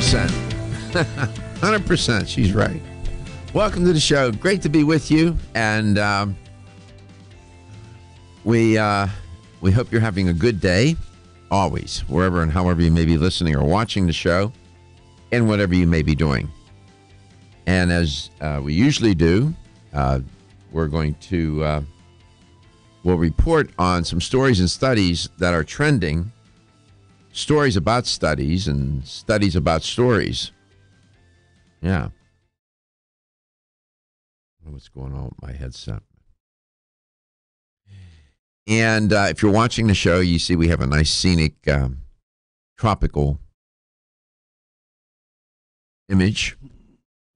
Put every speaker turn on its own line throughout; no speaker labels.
100%. 100%. She's right. Welcome to the show. Great to be with you. And we hope you're having a good day. Always. Wherever and however you may be listening or watching the show. And whatever you may be doing. And as we usually do, we're going to we'll report on some stories and studies that are trending. Stories about studies and studies about stories. Yeah. What's going on with my headset? And if you're watching the show, you see we have a nice scenic tropical image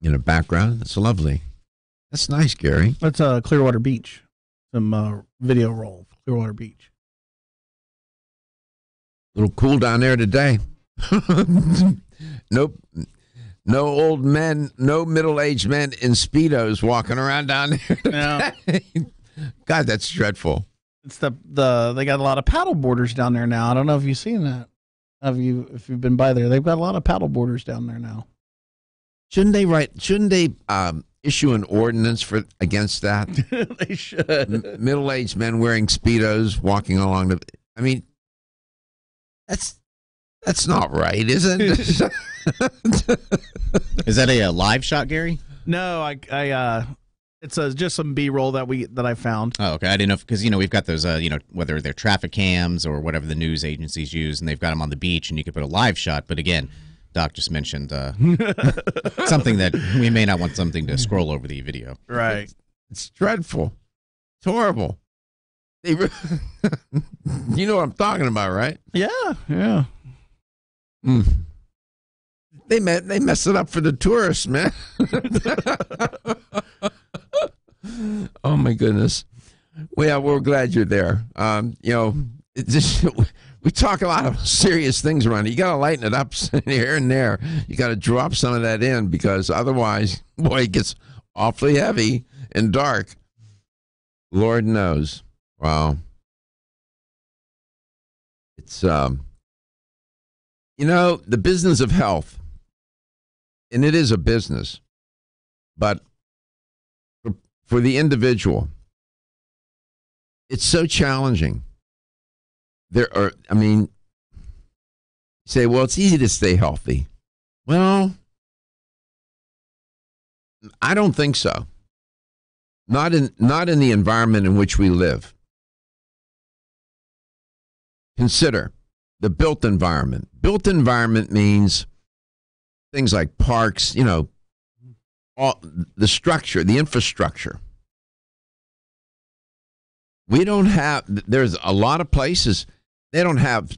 in the background. That's lovely. That's nice, Gary.
That's Clearwater Beach. Some video roll, Clearwater Beach.
A little cool down there today. Nope. No old men, no middle-aged men in Speedos walking around down there.
Yeah.
God, that's dreadful.
It's they got a lot of paddle boarders down there now. I don't know if you've seen that. If you've been by there, they've got a lot of paddle boarders down there now.
Shouldn't they issue an ordinance against that?
They should.
Middle-aged men wearing Speedos walking along the. I mean, that's not right, is it?
Is that a live shot, Gary?
No, it's just some B-roll that I found.
Oh, okay. I didn't know because we've got those whether they're traffic cams or whatever the news agencies use, and they've got them on the beach, and you could put a live shot. But again, Doc just mentioned something that we may not want something to scroll over the video.
Right.
It's dreadful. It's horrible. You know what I'm talking about, right?
Yeah, yeah.
Mm. They mess it up for the tourists, man. Oh my goodness. Well, we're glad you're there. We talk a lot of serious things around it. You got to lighten it up here and there. You got to drop some of that in because otherwise, boy, it gets awfully heavy and dark. Lord knows. Wow. It's the business of health, and it is a business, but for the individual, it's so challenging. Say, well, it's easy to stay healthy. Well, I don't think so. Not in the environment in which we live. Consider the built environment. Built environment means things like parks, all the structure, the infrastructure. There's a lot of places, they don't have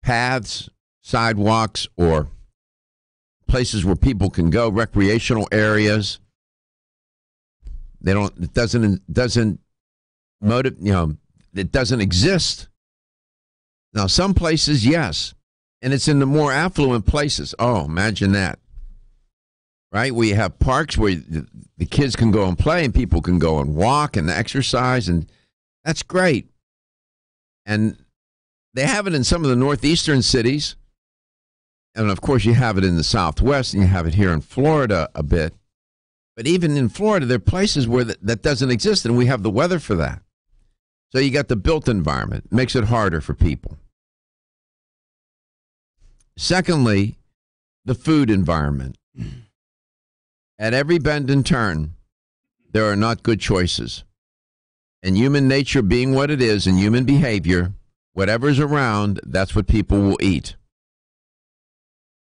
paths, sidewalks, or places where people can go, recreational areas. It doesn't exist. Now, some places, yes. And it's in the more affluent places. Oh, imagine that. Right? Where you have parks where the kids can go and play and people can go and walk and exercise. And that's great. And they have it in some of the northeastern cities. And, of course, you have it in the Southwest and you have it here in Florida a bit. But even in Florida, there are places where that doesn't exist, and we have the weather for that. So you got the built environment. It makes it harder for people. Secondly, the food environment. At every bend and turn, there are not good choices. And human nature being what it is, and human behavior, whatever's around, that's what people will eat.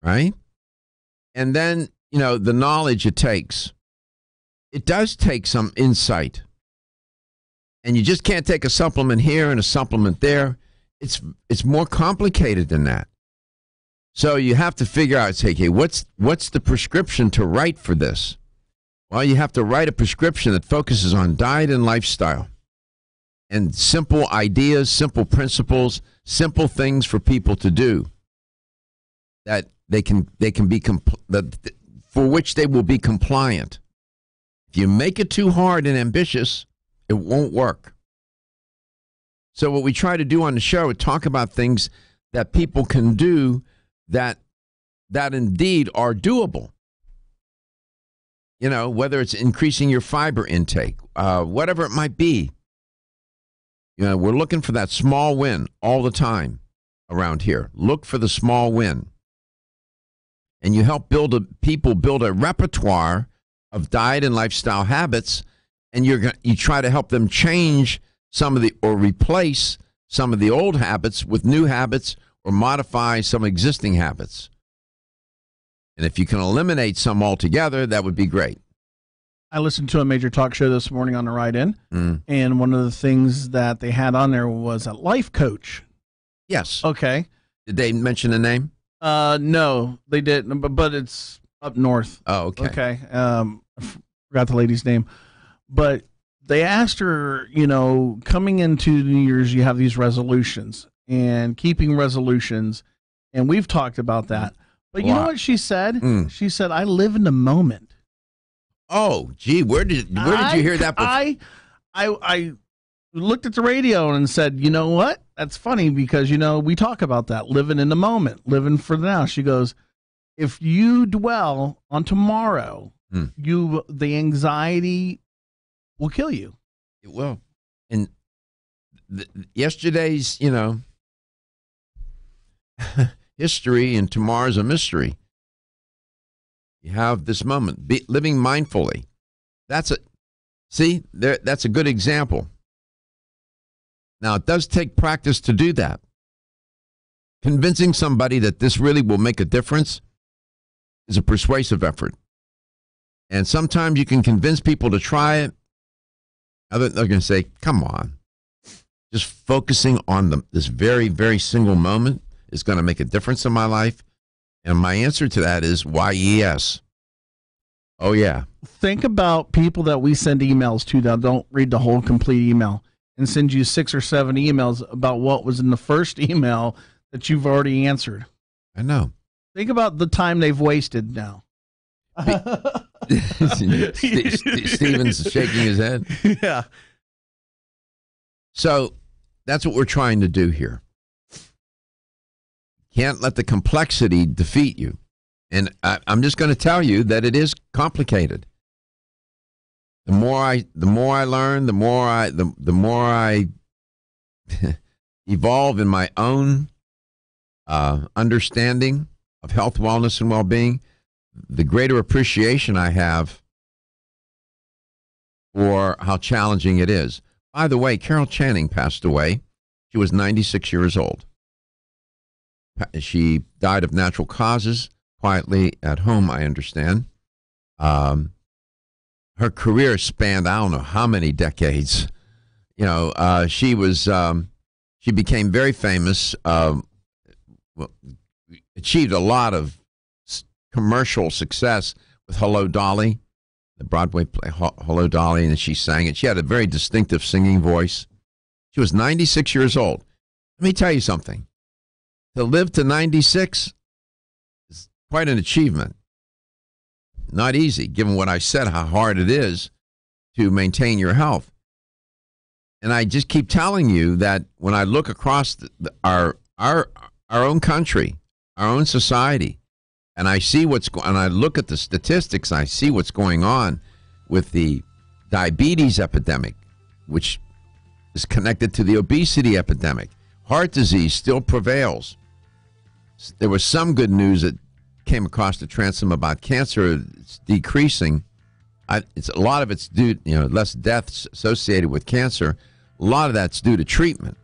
Right? And then, the knowledge it takes. It does take some insight. And you just can't take a supplement here and a supplement there. It's more complicated than that. So you have to figure out, okay, what's the prescription to write for this? Well, you have to write a prescription that focuses on diet and lifestyle and simple ideas, simple principles, simple things for people to do that they can be for which they will be compliant. If you make it too hard and ambitious, it won't work. So what we try to do on the show is talk about things that people can do that that indeed are doable. You know, whether it's increasing your fiber intake, whatever it might be. You know, we're looking for that small win all the time around here. Look for the small win. And you help people build a repertoire of diet and lifestyle habits, and you try to help them change or replace some of the old habits with new habits or modify some existing habits. And if you can eliminate some altogether, that would be great.
I listened to a major talk show this morning on the ride in, and one of the things that they had on there was a life coach.
Yes.
Okay.
Did they mention a name?
No, they didn't, but it's up north.
Oh, okay.
Okay. I forgot the lady's name. But they asked her, you know, coming into New Year's, you have these resolutions and keeping resolutions. And we've talked about that. But you know what she said? She said, I live in the moment.
Oh, gee, where did you hear that before?
I looked at the radio and said, you know what? That's funny because, you know, we talk about that, living in the moment, living for the now. She goes, if you dwell on tomorrow, the anxiety will kill you.
It will. And yesterday's, you know, history and tomorrow's a mystery. You have this moment, living mindfully. That's a good example. Now, it does take practice to do that. Convincing somebody that this really will make a difference is a persuasive effort. And sometimes you can convince people to try it. They're going to say, come on. Just focusing on this very, very single moment is going to make a difference in my life. And my answer to that is, why, yes. Oh, yeah.
Think about people that we send emails to that don't read the whole complete email and send you 6 or 7 emails about what was in the first email that you've already answered.
I know.
Think about the time they've wasted now.
Steven's shaking his head.
Yeah.
So that's what we're trying to do here. Can't let the complexity defeat you. And I'm just going to tell you that it is complicated. The more I learn, the more I evolve in my own understanding of health, wellness, and well-being, the greater appreciation I have for how challenging it is. By the way, Carol Channing passed away. She was 96 years old. She died of natural causes, quietly at home, I understand. Her career spanned, I don't know how many decades. You know, she became very famous, achieved a lot of commercial success with Hello, Dolly, the Broadway play Hello, Dolly, and she sang it. She had a very distinctive singing voice. She was 96 years old. Let me tell you something. To live to 96 is quite an achievement. Not easy, given what I said, how hard it is to maintain your health. And I just keep telling you that when I look across our own country, our own society, and I see and I look at the statistics, I see what's going on with the diabetes epidemic, which is connected to the obesity epidemic. Heart disease still prevails. There was some good news that came across the transom about cancer. It's decreasing. A lot of it's due, less deaths associated with cancer. A lot of that's due to treatment.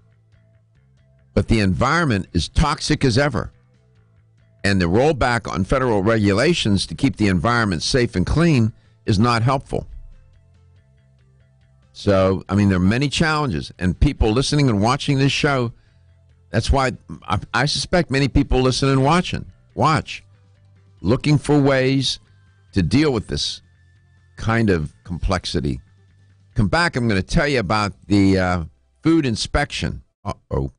But the environment is toxic as ever. And the rollback on federal regulations to keep the environment safe and clean is not helpful. So, I mean, there are many challenges. And people listening and watching this show, that's why I suspect many people listen and watch, looking for ways to deal with this kind of complexity. Come back, I'm going to tell you about the food inspection. Uh-oh.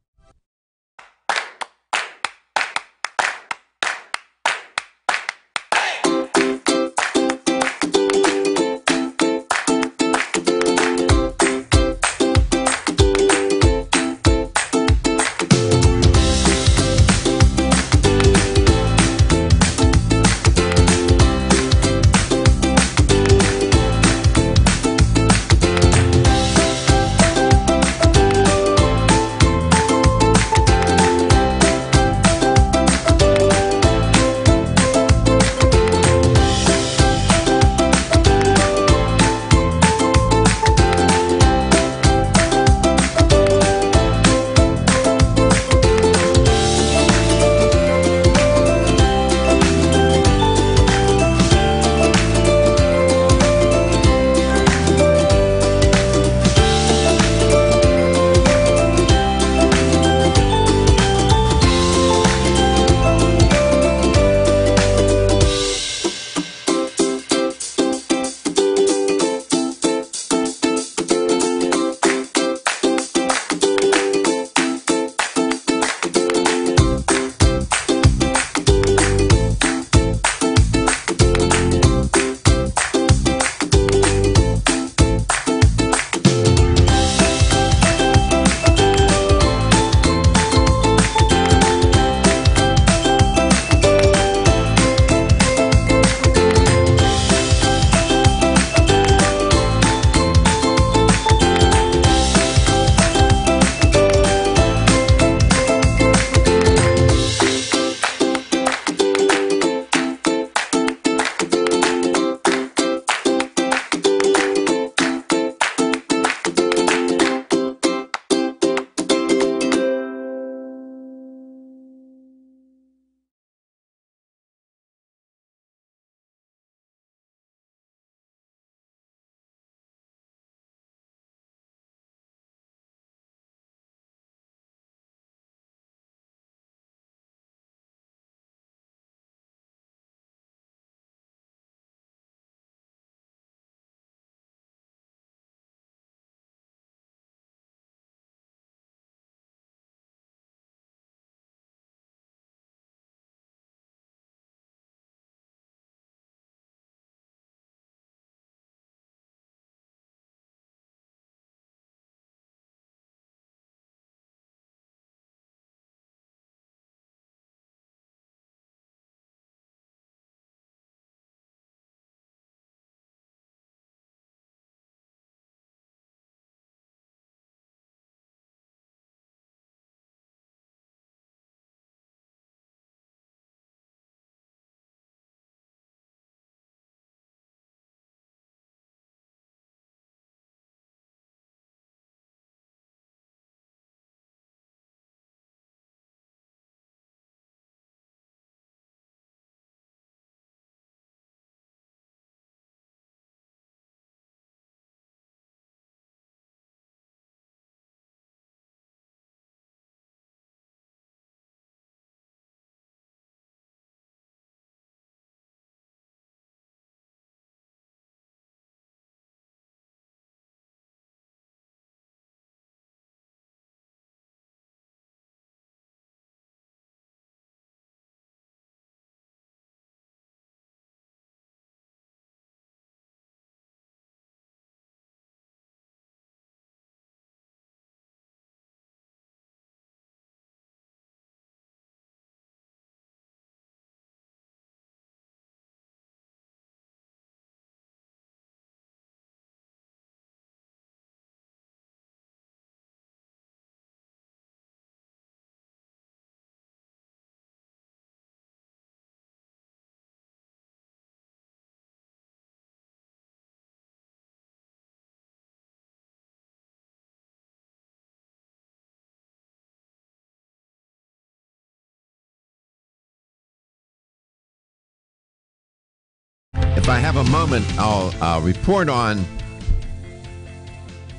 If I have a moment, I'll report on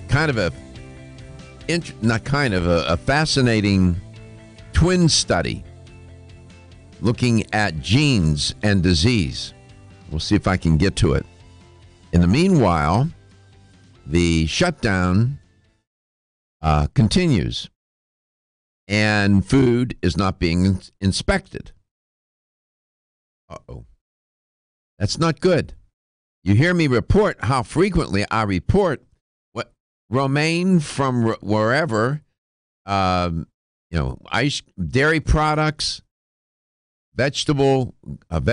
kind of a fascinating twin study looking at genes and disease. We'll see if I can get to it. In the meanwhile, the shutdown continues, and food is not being inspected. Uh-oh. That's not good. You hear me report how frequently I report what romaine from wherever, ice, dairy products, vegetables of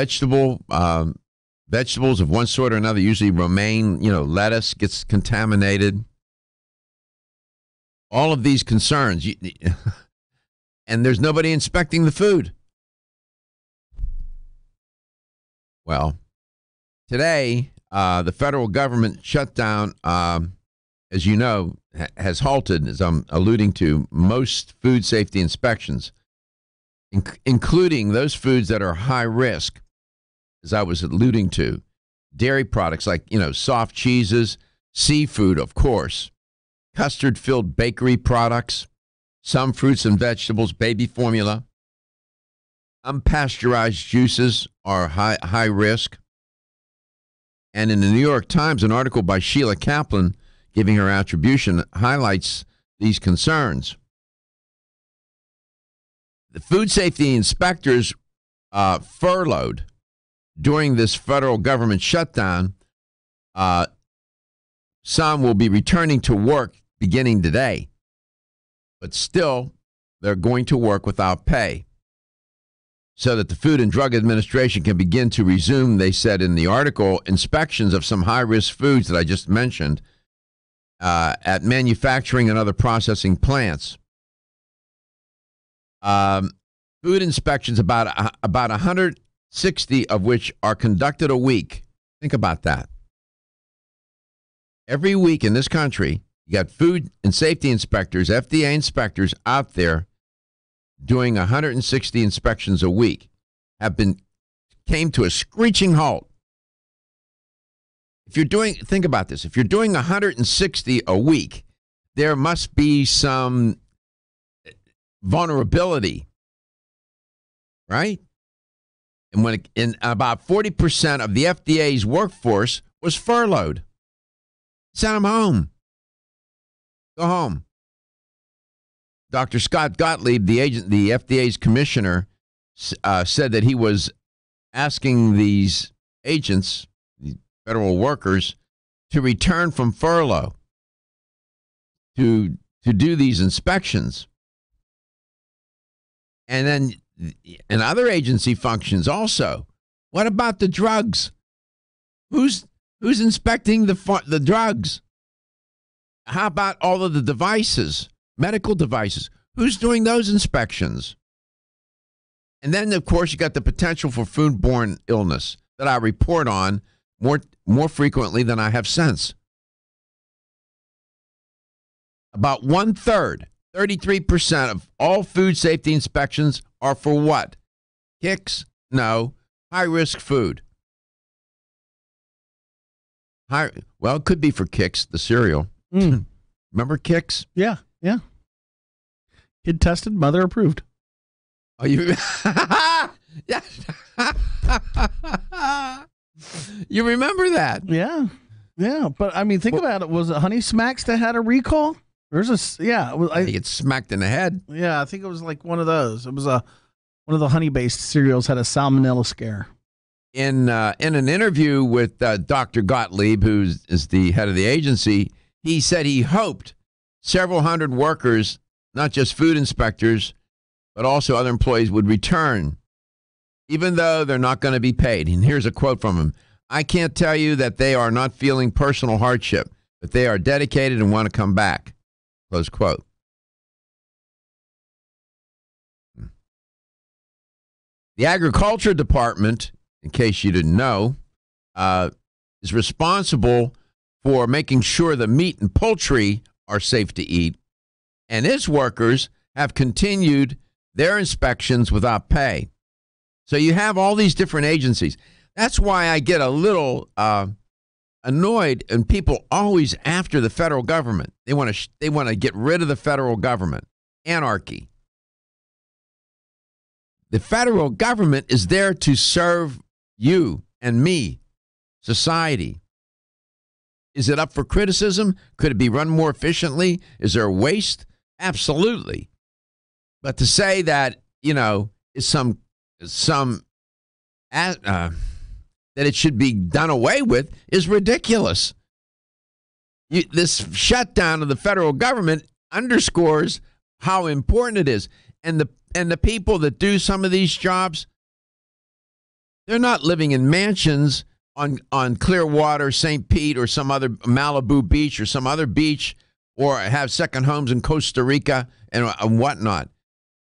one sort or another, usually romaine, lettuce gets contaminated. All of these concerns, and there's nobody inspecting the food. Well, today, the federal government shutdown, as you know, has halted, as I'm alluding to, most food safety inspections, including those foods that are high risk, as I was alluding to. Dairy products like, soft cheeses, seafood, of course, custard-filled bakery products, some fruits and vegetables, baby formula. Unpasteurized juices are high risk. And in the New York Times, an article by Sheila Kaplan giving her attribution highlights these concerns. The food safety inspectors furloughed during this federal government shutdown. Some will be returning to work beginning today, but still they're going to work without pay so that the Food and Drug Administration can begin to resume, they said in the article, inspections of some high-risk foods that I just mentioned at manufacturing and other processing plants. Food inspections, about 160 of which are conducted a week. Think about that. Every week in this country, you got food and safety inspectors, FDA inspectors out there doing 160 inspections a week, came to a screeching halt. Think about this. If you're doing 160 a week, there must be some vulnerability, right? And about 40% of the FDA's workforce was furloughed. Send them home. Go home. Dr. Scott Gottlieb, the FDA's commissioner, said that he was asking these agents, the federal workers, to return from furlough to do these inspections. And then in other agency functions also. What about the drugs? Who's inspecting the drugs? How about all of the devices, medical devices? Who's doing those inspections? And then, of course, you got the potential for foodborne illness that I report on more frequently than I have since. About 1/3, 33% of all food safety inspections are for what? Kicks? No. High-risk food. Well, it could be for Kicks, the cereal. Remember Kicks?
Yeah. Kid tested, mother approved.
Oh, you? Yeah. You remember that?
Yeah. But I mean, think about it. Was it Honey Smacks that had a recall? I
get smacked in the head.
Yeah, I think it was like one of those. It was one of the honey-based cereals had a salmonella scare.
In an interview with Dr. Gottlieb, who is the head of the agency, he said he hoped several hundred workers, not just food inspectors, but also other employees, would return, even though they're not going to be paid. And here's a quote from him. "I can't tell you that they are not feeling personal hardship, but they are dedicated and want to come back." Close quote. The Agriculture Department, in case you didn't know, is responsible for making sure the meat and poultry are safe to eat, and its workers have continued their inspections without pay. So you have all these different agencies. That's why I get a little annoyed, and people always after the federal government. They want to get rid of the federal government. Anarchy. The federal government is there to serve you and me, society. Is it up for criticism? Could it be run more efficiently? Is there waste? Absolutely. But to say that, is that it should be done away with is ridiculous. This shutdown of the federal government underscores how important it is. And the people that do some of these jobs, they're not living in mansions on Clearwater, St. Pete, or some other Malibu beach or some other beach, or have second homes in Costa Rica and whatnot.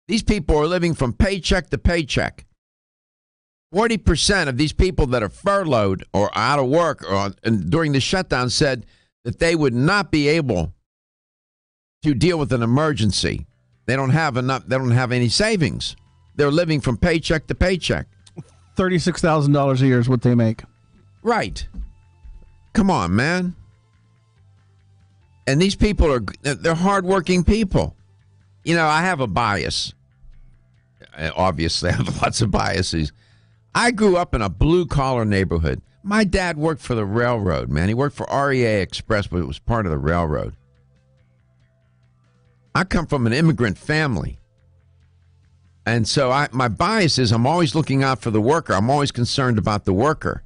These people are living from paycheck to paycheck. 40% of these people that are furloughed or out of work during the shutdown said that they would not be able to deal with an emergency. They don't have enough. They don't have any savings. They're living from paycheck to paycheck.
$36,000 a year is what they make.
Right. Come on, man. And they're hardworking people. I have a bias. Obviously, I have lots of biases. I grew up in a blue-collar neighborhood. My dad worked for the railroad, man. He worked for REA Express, but it was part of the railroad. I come from an immigrant family. And so my bias is I'm always looking out for the worker. I'm always concerned about the worker.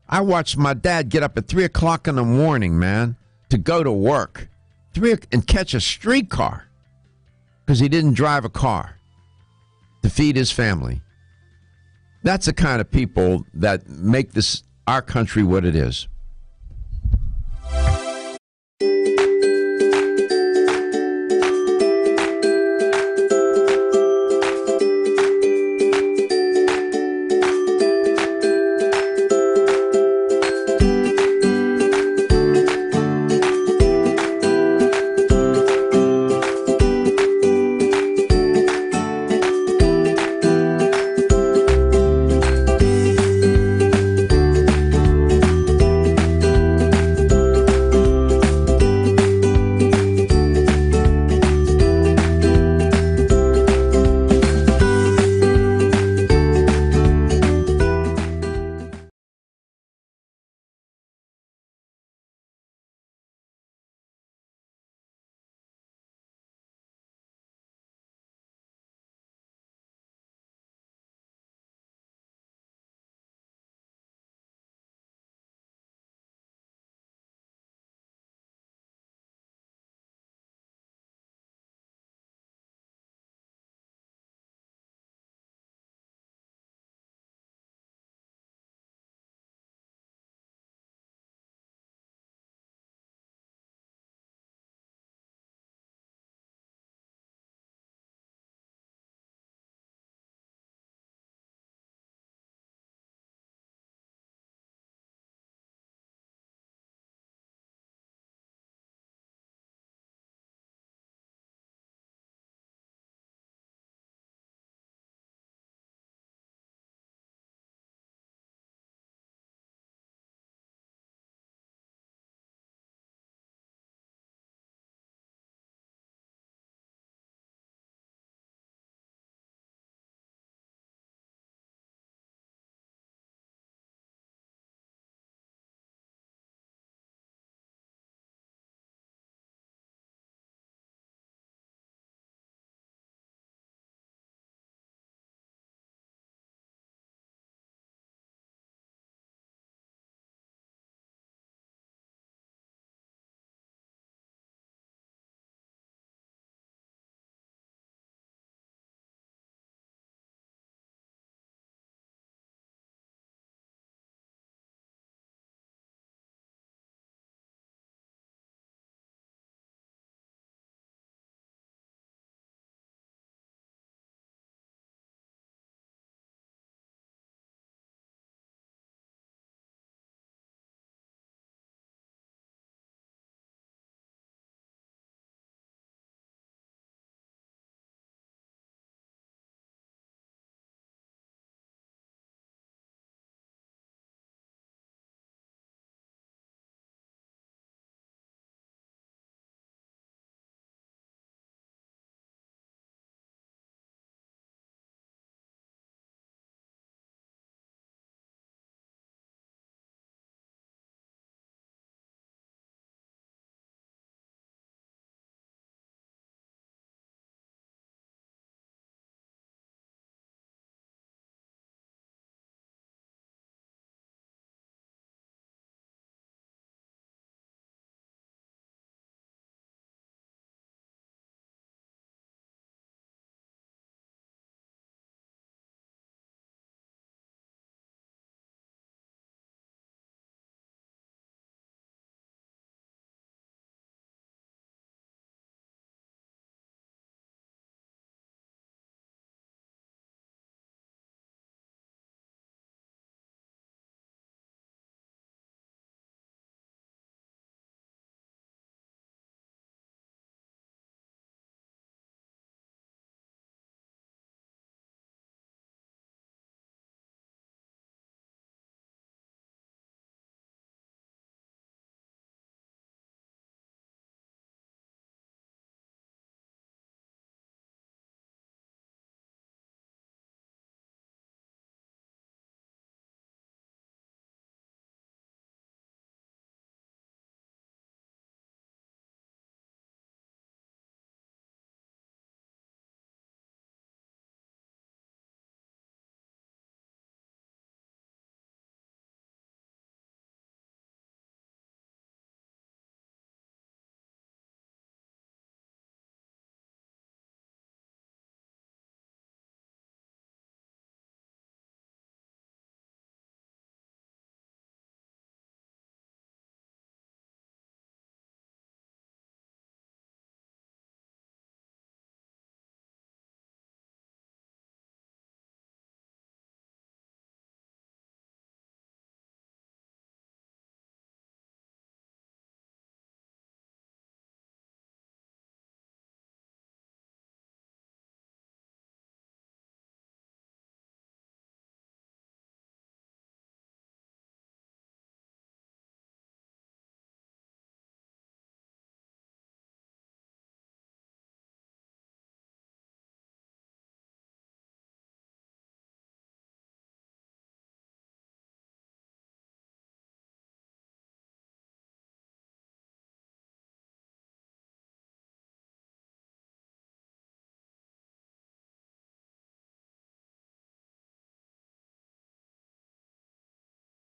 I watched my dad get up at 3 o'clock in the morning, man, to go to work and catch a streetcar because he didn't drive a car to feed his family. That's the kind of people that make our country what it is.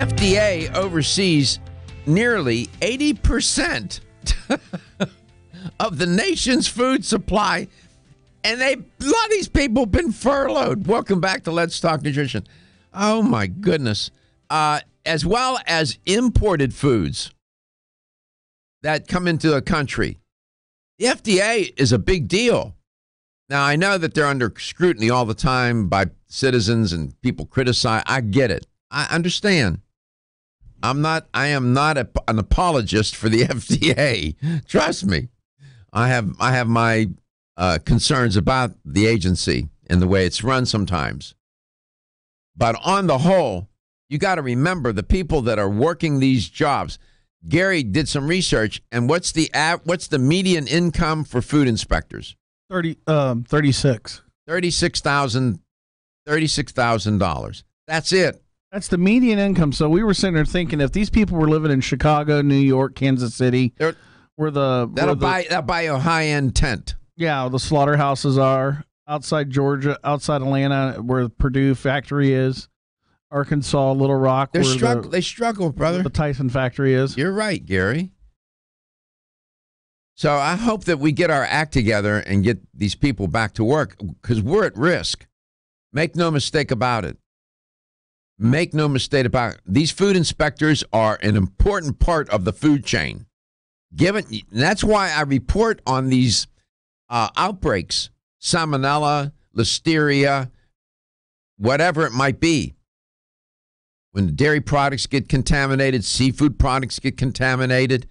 FDA oversees nearly 80% of the nation's food supply, and a lot of these people have been furloughed. Welcome back to Let's Talk Nutrition. Oh, my goodness. As well as imported foods that come into the country. The FDA is a big deal. Now, I know that they're under scrutiny all the time by citizens and people criticize. I get it. I understand. I am not an apologist for the FDA. Trust me. I have my concerns about the agency and the way it's run sometimes. But on the whole, you got to remember the people that are working these jobs. Gary did some research, and what's the median income for food inspectors?
36.
$36,000. That's it.
That's the median income. So we were sitting there thinking, if these people were living in Chicago, New York, Kansas City, that'll buy
a high-end tent.
Yeah, the slaughterhouses are outside Georgia, outside Atlanta, where the Purdue factory is. Arkansas, Little Rock.
They struggle, brother.
The Tyson factory is.
You're right, Gary. So I hope that we get our act together and get these people back to work, because we're at risk. Make no mistake about it. Make no mistake about it. These food inspectors are an important part of the food chain. That's why I report on these outbreaks, salmonella, listeria, whatever it might be. When dairy products get contaminated, seafood products get contaminated,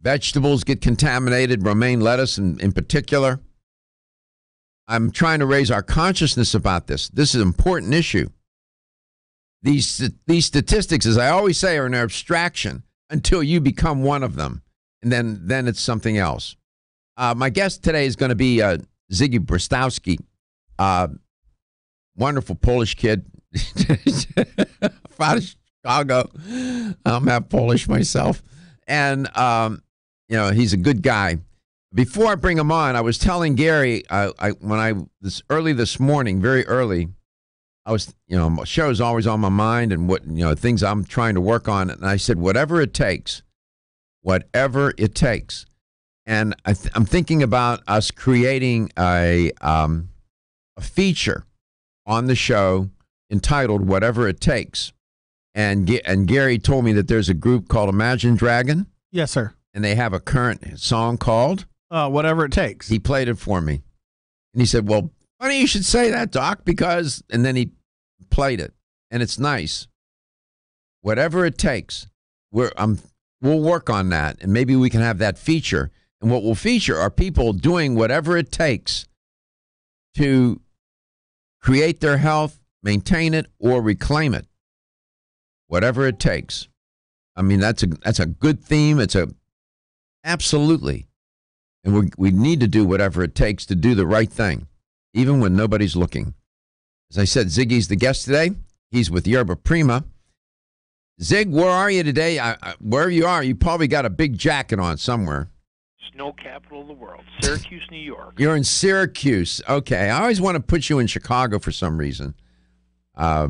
vegetables get contaminated, romaine lettuce in particular. I'm trying to raise our consciousness about this. This is an important issue. These statistics, as I always say, are an abstraction until you become one of them, and then it's something else. My guest today is going to be Ziggy Brostowski, wonderful Polish kid. Out of Chicago. I'm half Polish myself. And, he's a good guy. Before I bring him on, I was telling Gary, early this morning, very early, I was, my show is always on my mind and what, things I'm trying to work on. And I said, whatever it takes. And I'm thinking about us creating a feature on the show entitled Whatever It Takes. And Gary told me that there's a group called Imagine Dragon.
Yes, sir.
And they have a current song called
Whatever It Takes.
He played it for me. And he said, well, funny you should say that, Doc, because, and then he played it. And it's nice. Whatever it takes. We'll work on that. And maybe we can have that feature. And what we'll feature are people doing whatever it takes to create their health, maintain it, or reclaim it. Whatever it takes. I mean, that's a good theme. Absolutely. And we need to do whatever it takes to do the right thing, even when nobody's looking. As I said, Ziggy's the guest today. He's with Yerba Prima. Zig, where are you today? Wherever you are, you probably got a big jacket on somewhere.
Snow capital of the world, Syracuse, New York.
You're in Syracuse. Okay. I always want to put you in Chicago for some reason. I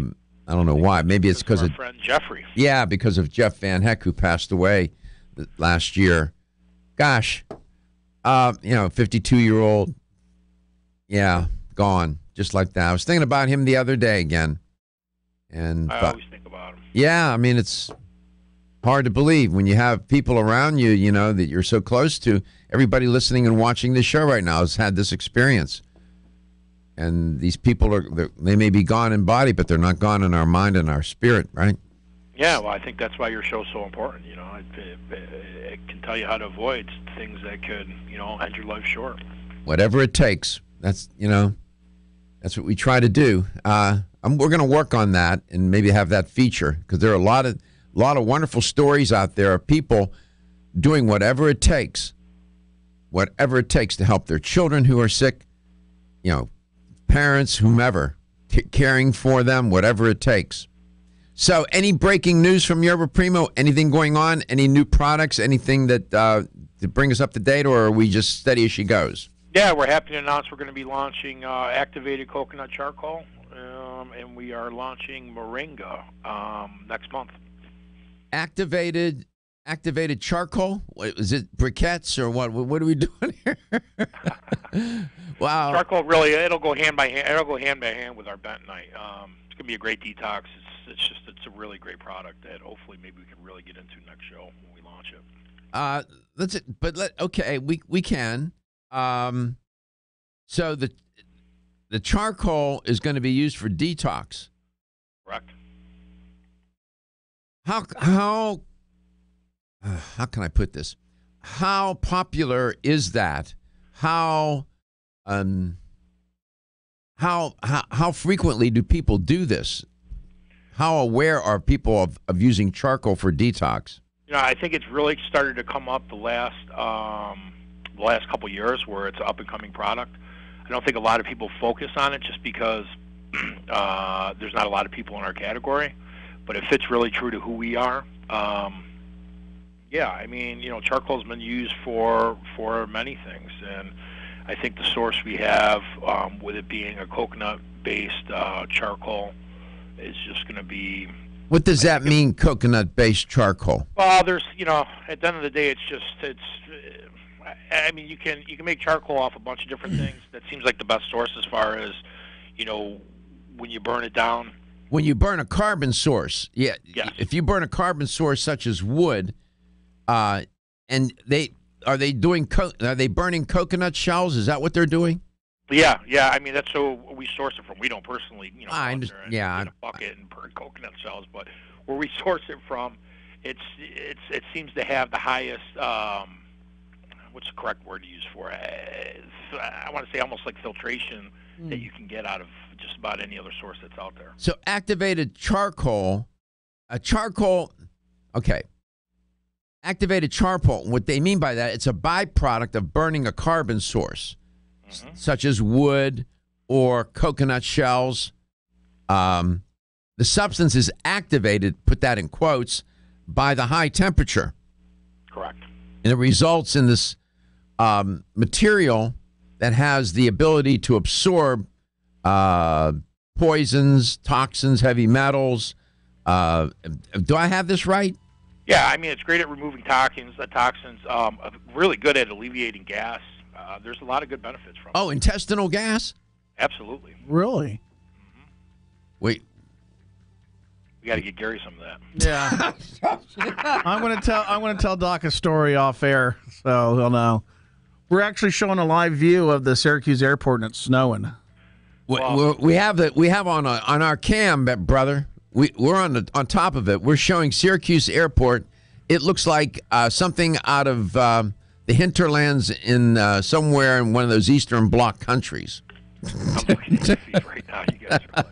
don't know why. Maybe it's because of
our friend Jeffrey.
Yeah, because of Jeff Van Heck, who passed away last year. Gosh, 52-year-old. Yeah, gone just like that. I was thinking about him the other day again, and
I always think about him.
Yeah, I mean, it's hard to believe when you have people around you, that you're so close to. Everybody listening and watching this show right now has had this experience. And these people they may be gone in body, but they're not gone in our mind and our spirit, right?
Yeah, well, I think that's why your show's so important. It can tell you how to avoid things that could, end your life short.
Whatever it takes. That's what we try to do. We're going to work on that and maybe have that feature, because there are a lot of wonderful stories out there of people doing whatever it takes to help their children who are sick, parents, whomever, caring for them, whatever it takes. So any breaking news from Yerba Prima? Anything going on? Any new products? Anything that to bring us up to date, or are we just steady as she goes?
Yeah, we're happy to announce we're going to be launching activated coconut charcoal and we are launching Moringa next month.
Activated charcoal? Is it briquettes or what? What are we doing here? Wow.
Charcoal really, it'll go hand by hand. It'll go hand by hand with our bentonite. It's gonna be a great detox. It's a really great product that hopefully maybe we can really get into next show when we launch it.
Let's. But okay, we can. So the charcoal is going to be used for detox.
Correct.
How can I put this? How popular is that? How frequently do people do this? How aware are people of using charcoal for detox?
I think it's really started to come up the last couple years where it's an up and coming product. I don't think a lot of people focus on it just because there's not a lot of people in our category, but it fits really true to who we are. Yeah, I mean, charcoal's been used for many things, and I think the source we have, with it being a coconut-based charcoal, is just going to be.
What does that mean, coconut-based charcoal?
Well, there's, at the end of the day, it's. I mean, you can make charcoal off a bunch of different things. That seems like the best source as far as, when you burn it down.
When you burn a carbon source, yeah.
Yes.
If you burn a carbon source such as wood, and are they burning coconut shells? Is that what they're doing?
Yeah. I mean, that's who we source it from. We don't personally,
I
go out there
understand.
and
Yeah,
get a bucket and burn coconut shells, but where we source it from, it seems to have the highest. What's the correct word to use for it? I want to say almost like filtration that you can get out of just about any other source that's out there.
So activated charcoal, okay. Activated charcoal, what they mean by that, it's a byproduct of burning a carbon source, such as wood or coconut shells. The substance is activated, put that in quotes, by the high temperature.
Correct.
And it results in this material that has the ability to absorb poisons, toxins, heavy metals. Do I have this right?
Yeah, I mean, it's great at removing toxins, really good at alleviating gas. There's a lot of good benefits from it.
Oh, intestinal gas?
Absolutely.
Really?
Wait.
We got to get Gary some of that.
Yeah. I'm going to tell Doc a story off air, so he'll know. We're actually showing a live view of the Syracuse airport, and it's snowing.
We have on our cam, brother. We're on top of it. We're showing Syracuse Airport. It looks like something out of the hinterlands in somewhere in one of those Eastern Bloc countries.
I'm looking at your feet right now. You guys are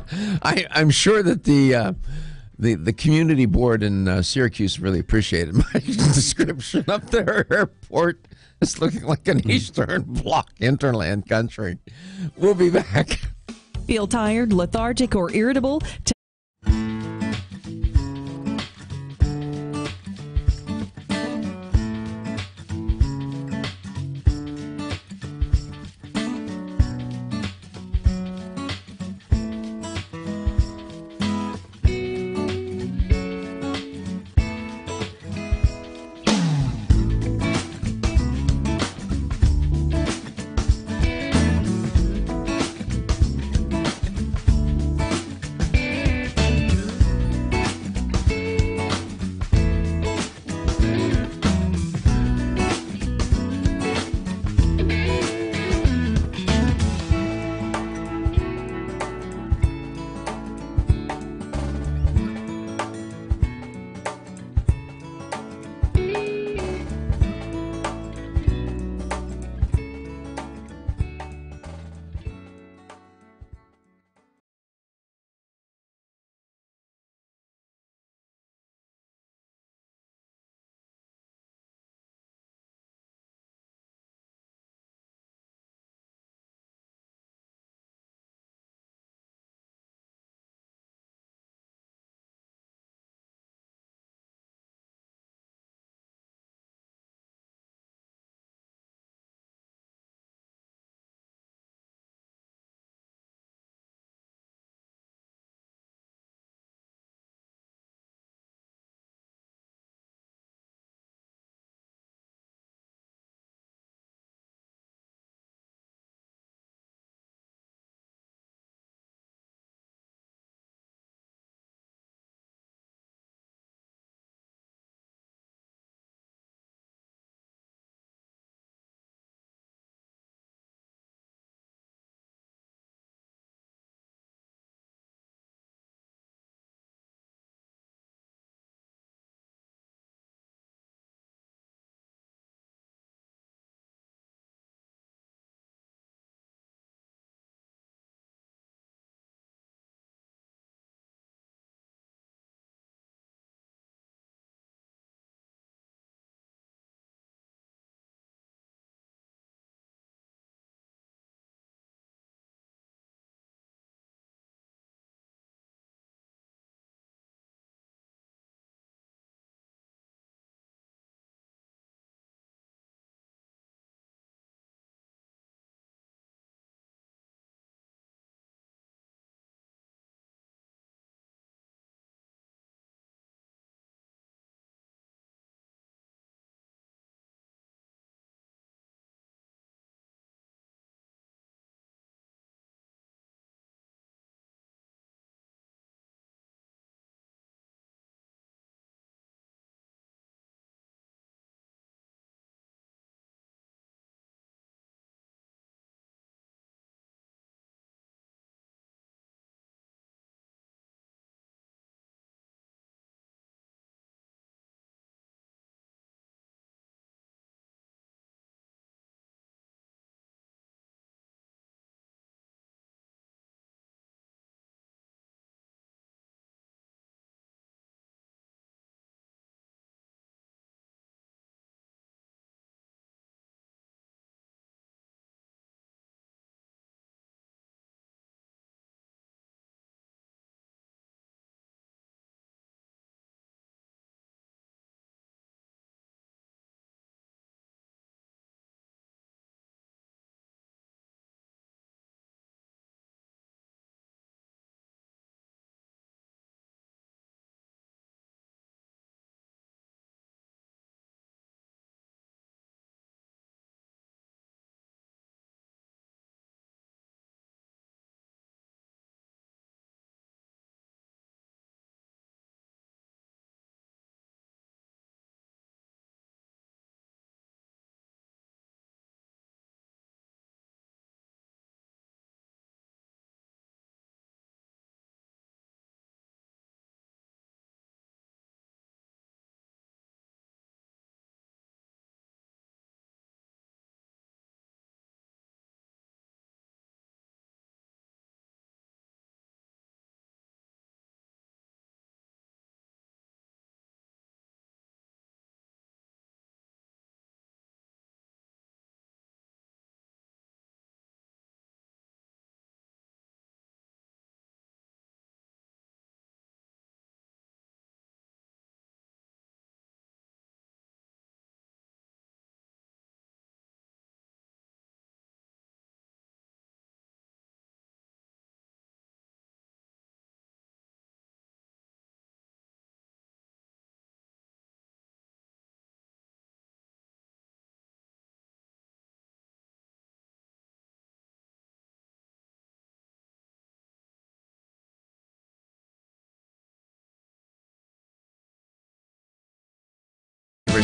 hilarious.
I'm sure that the community board in Syracuse really appreciated my description of their airport. It's looking like an Eastern Bloc hinterland country. We'll be back.
Feel tired, lethargic, or irritable?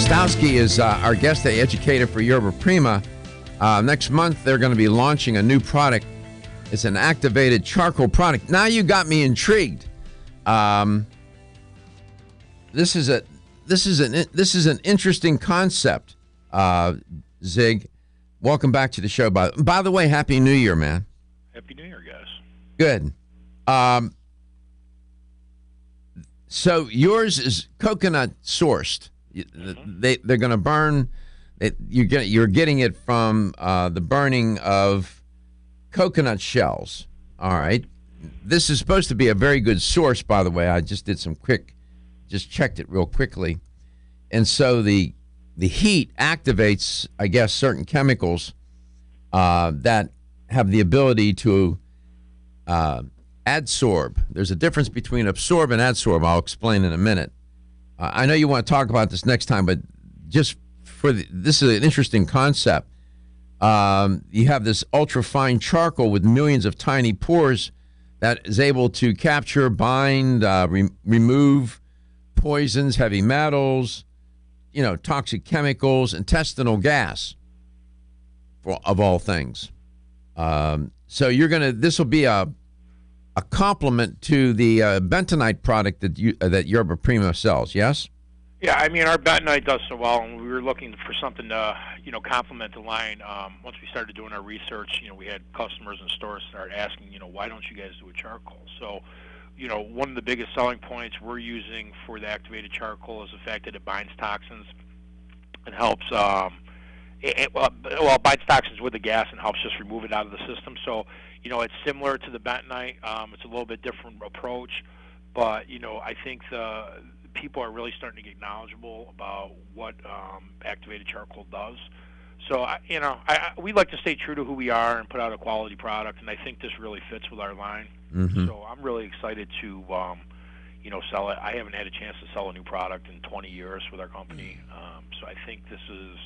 Kostowski is our guest educator for Yerba Prima. Next month, they're going to be launching a new product. It's an activated charcoal product. Now you got me intrigued. This is an interesting concept. Zig, welcome back to the show. By the way, Happy New Year, man.
Happy New Year, guys.
Good. So yours is coconut sourced. They're going to burn. You're getting it from the burning of coconut shells. All right. This is supposed to be a very good source, by the way. I just did just checked it real quickly, and so the heat activates, I guess, certain chemicals that have the ability to adsorb. There's a difference between absorb and adsorb. I'll explain in a minute. I know you want to talk about this next time, but just this is an interesting concept. You have this ultra-fine charcoal with millions of tiny pores that is able to capture, bind, remove poisons, heavy metals, toxic chemicals, intestinal gas, of all things. So this will be a complement to the bentonite product that Yerba Prima sells. Yes.
Yeah, I mean, our bentonite does so well, and we were looking for something to, complement the line. Once we started doing our research, we had customers and stores start asking, why don't you guys do a charcoal? So, one of the biggest selling points we're using for the activated charcoal is the fact that it binds toxins and helps, it binds toxins with the gas and helps just remove it out of the system. So, it's similar to the bentonite. It's a little bit different approach, but, I think people are really starting to get knowledgeable about what activated charcoal does. So, we like to stay true to who we are and put out a quality product, and I think this really fits with our line.
Mm-hmm.
So I'm really excited to, sell it. I haven't had a chance to sell a new product in 20 years with our company. So I think this is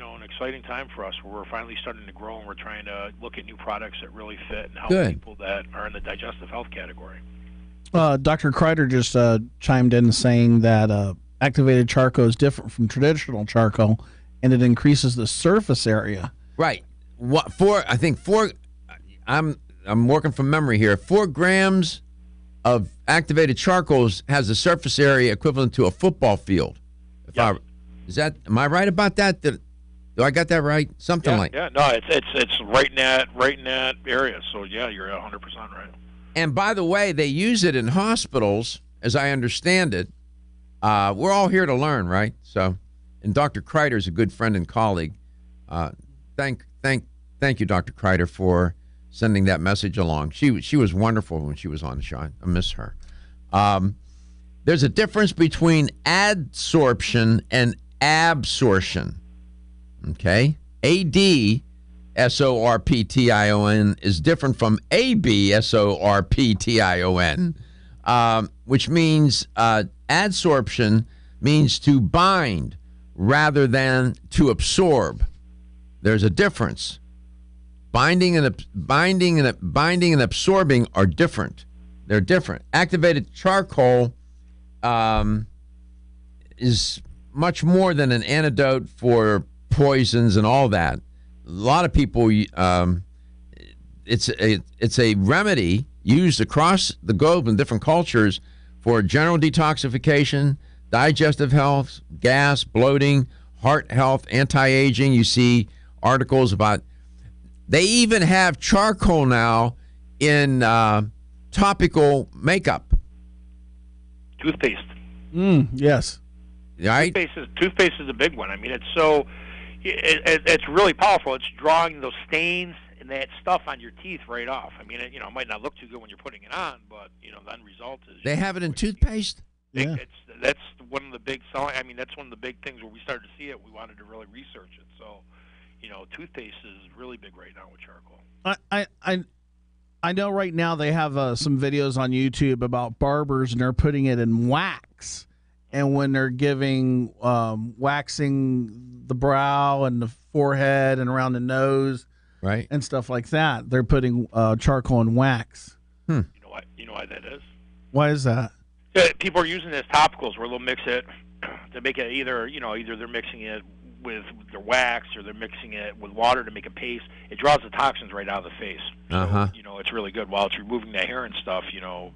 an exciting time for us where we're finally starting to grow and we're trying to look at new products that really fit and help people that are in the digestive health category.
Dr. Kreider just chimed in saying that activated charcoal is different from traditional charcoal, and it increases the surface area.
Right. I'm working from memory here. 4 grams of activated charcoals has a surface area equivalent to a football field. Am I right about that? Do I got that right? Something like.
Yeah. No, it's right in that area. So yeah, you're 100% right.
And by the way, they use it in hospitals, as I understand it. We're all here to learn, right? So, and Dr. Kreider is a good friend and colleague. Thank you, Dr. Kreider, for sending that message along. She was wonderful when she was on the show. I miss her. There's a difference between adsorption and absorption. Okay? ADSORPTION is different from ABSORPTION, which means adsorption means to bind rather than to absorb. There's a difference. Binding and absorbing are different. They're different. Activated charcoal is much more than an antidote for poisons and all that. A lot of people, it's a remedy used across the globe in different cultures for general detoxification, digestive health, gas, bloating, heart health, anti-aging. You see articles about. They even have charcoal now in topical makeup.
Toothpaste.
Yes.
Right.
Toothpaste is a big one. I mean, it's really powerful. It's drawing those stains and that stuff on your teeth right off. I mean, it might not look too good when you're putting it on, but the end result is
they have it in toothpaste.
Yeah.
That's one of the big selling. I mean, that's one of the big things where we started to see it. We wanted to really research it. So, toothpaste is really big right now with charcoal.
I know right now they have some videos on YouTube about barbers, and they're putting it in wax. And when they're giving waxing the brow and the forehead and around the nose,
right,
and stuff like that, they're putting charcoal and wax.
You know why that is?
Why is that?
People are using it as topicals where they'll mix it to make it either they're mixing it with their wax or they're mixing it with water to make a paste. It draws the toxins right out of the face. So, it's really good while it's removing the hair and stuff,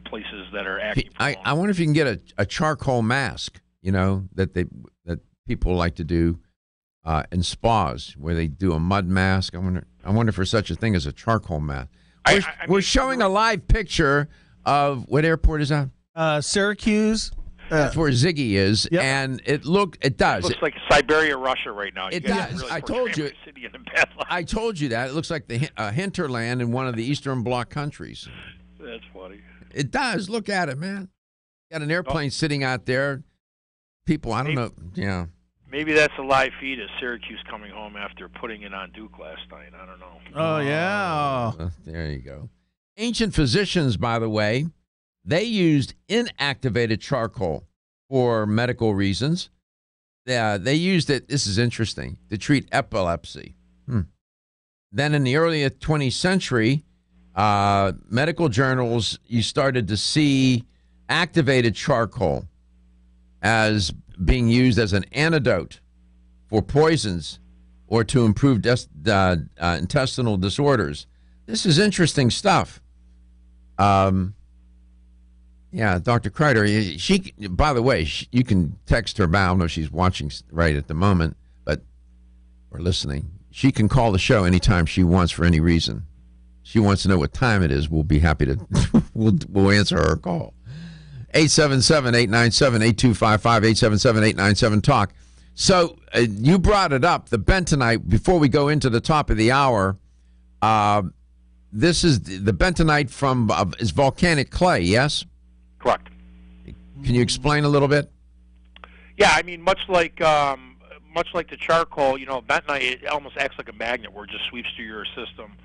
places that are acne prone.
I wonder if you can get a charcoal mask, that people like to do in spas where they do a mud mask. I wonder for such a thing as a charcoal mask. We're showing a live picture of what airport is that?
Syracuse.
That's where Ziggy is,
Yep.
and it does.
It looks like Siberia, Russia right now.
It
You guys
does.
Really
I told you.
City in the bad light.
I told you that. It looks like the hinterland in one of the Eastern Bloc countries.
That's funny.
It does. Look at it, man. Got an airplane sitting out there. People, I don't know. Yeah.
Maybe that's a live feed of Syracuse coming home after putting it on Duke last night. I don't know.
Oh, yeah.
There you go. Ancient physicians, by the way, they used inactivated charcoal for medical reasons. They used it, this is interesting, to treat epilepsy. Then in the early 20th century, medical journals, you started to see activated charcoal as being used as an antidote for poisons or to improve intestinal disorders. This is interesting stuff. Yeah, Dr. Kreider, she, by the way, you can text her back. I don't know if she's watching right at the moment, or listening. She can call the show anytime she wants for any reason. She wants to know what time it is. We'll be happy to, we'll answer her call. 877-897-8255, 877-897-TALK. So you brought it up, the bentonite, before we go into the top of the hour. This is the bentonite from is volcanic clay, yes?
Correct.
Can you explain a little bit?
Yeah, I mean, much like the charcoal, bentonite, it almost acts like a magnet where it just sweeps through your system.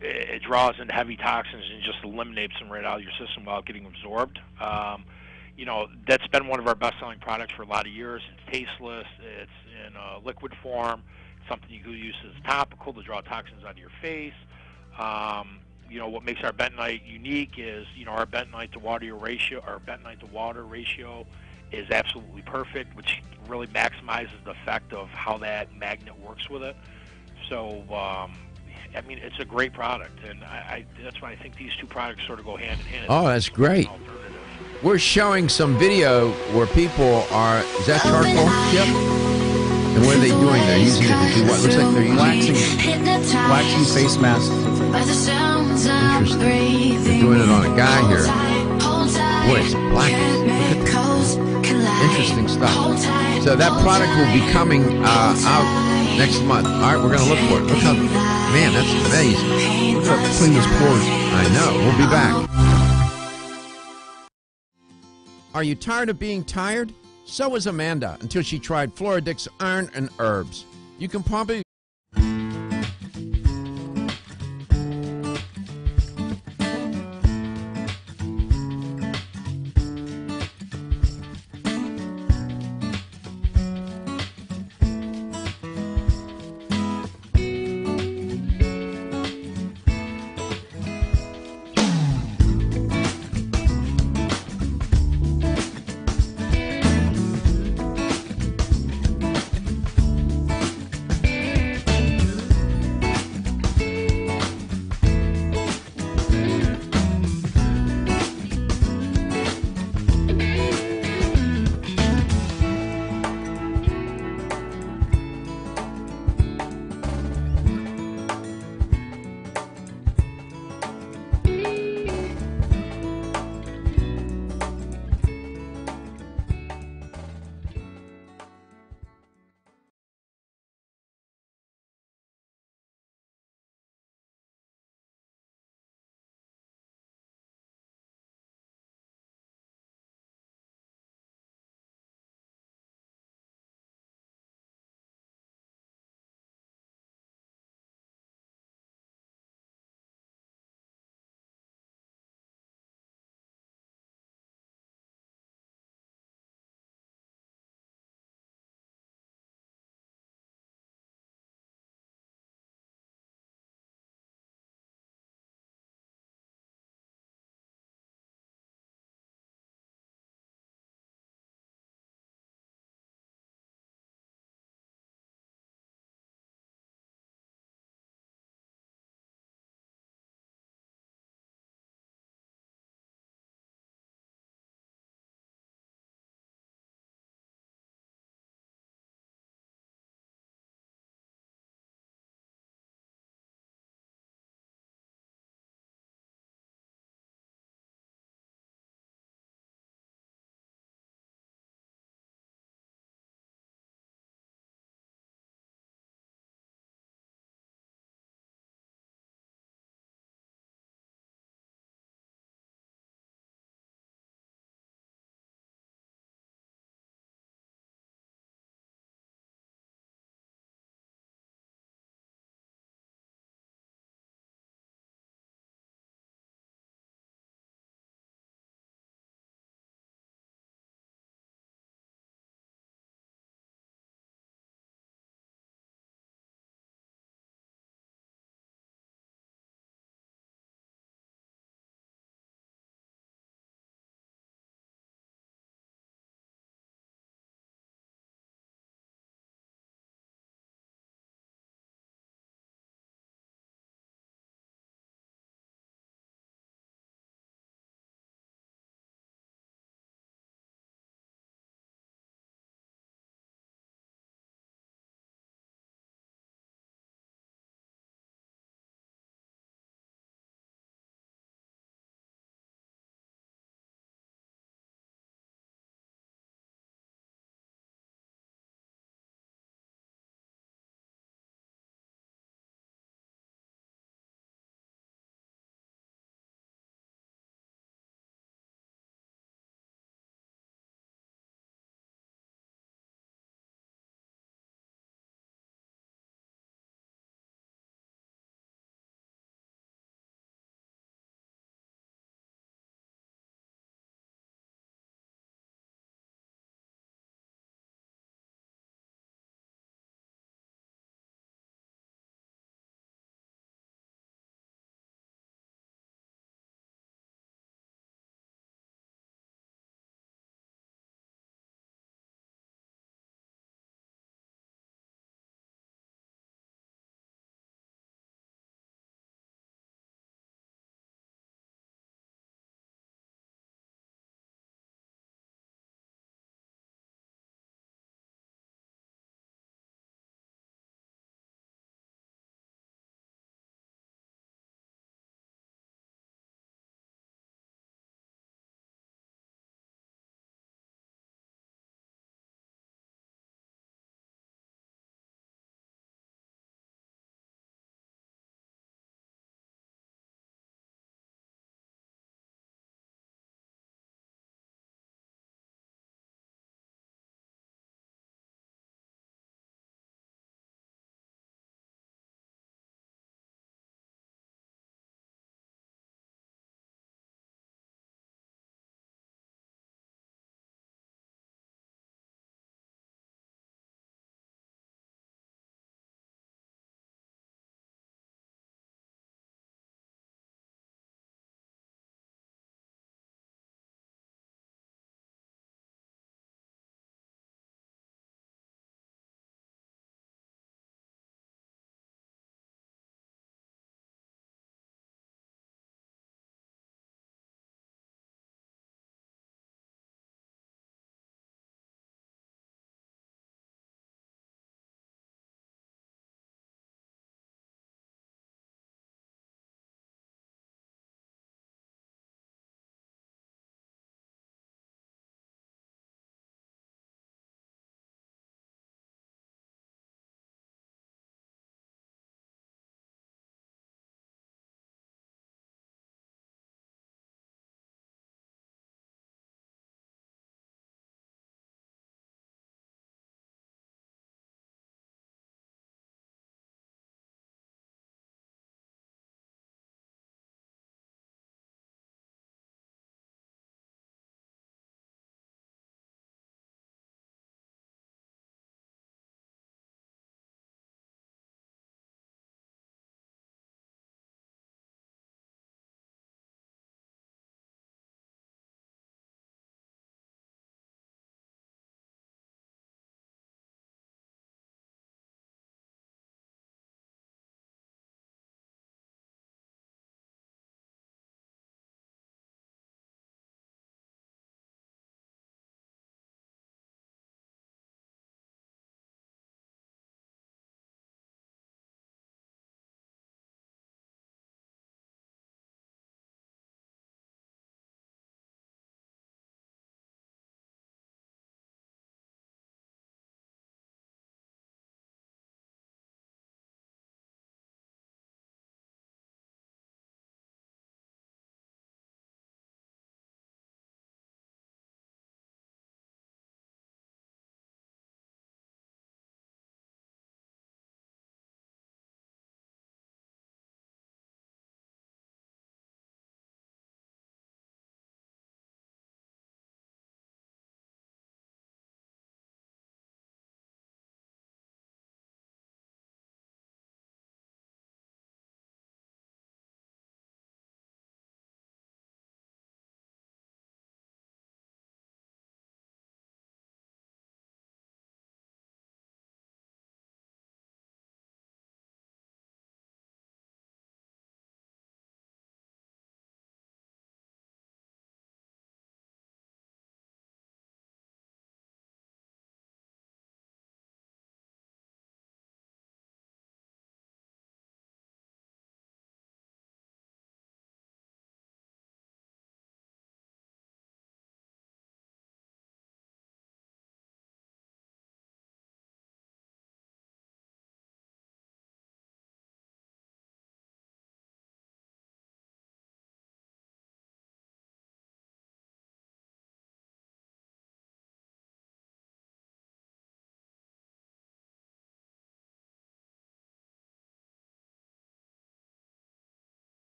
It draws in heavy toxins and just eliminates them right out of your system without getting absorbed. That's been one of our best-selling products for a lot of years. It's tasteless. It's in a liquid form. It's something you can use as topical to draw toxins out of your face. What makes our bentonite unique is, our bentonite to water ratio is absolutely perfect, which really maximizes the effect of how that magnet works with it. So, it's a great product, and that's why I think these two products sort of go hand in hand.
Oh, that's great. We're showing some video where people are, is that charcoal?
Yep.
And what are they doing? They're using it to do what? Looks like they're using
Waxing face masks.
Interesting. They're doing it on a guy here. Boy, it's black. Look at that. Interesting stuff. So that product will be coming out next month. All right, we're going to look for it. Look how, man, that's amazing.
Look at that clean as pores.
I know. We'll be back. Are you tired of being tired? So was Amanda until she tried Floradix Iron and Herbs. You can probably...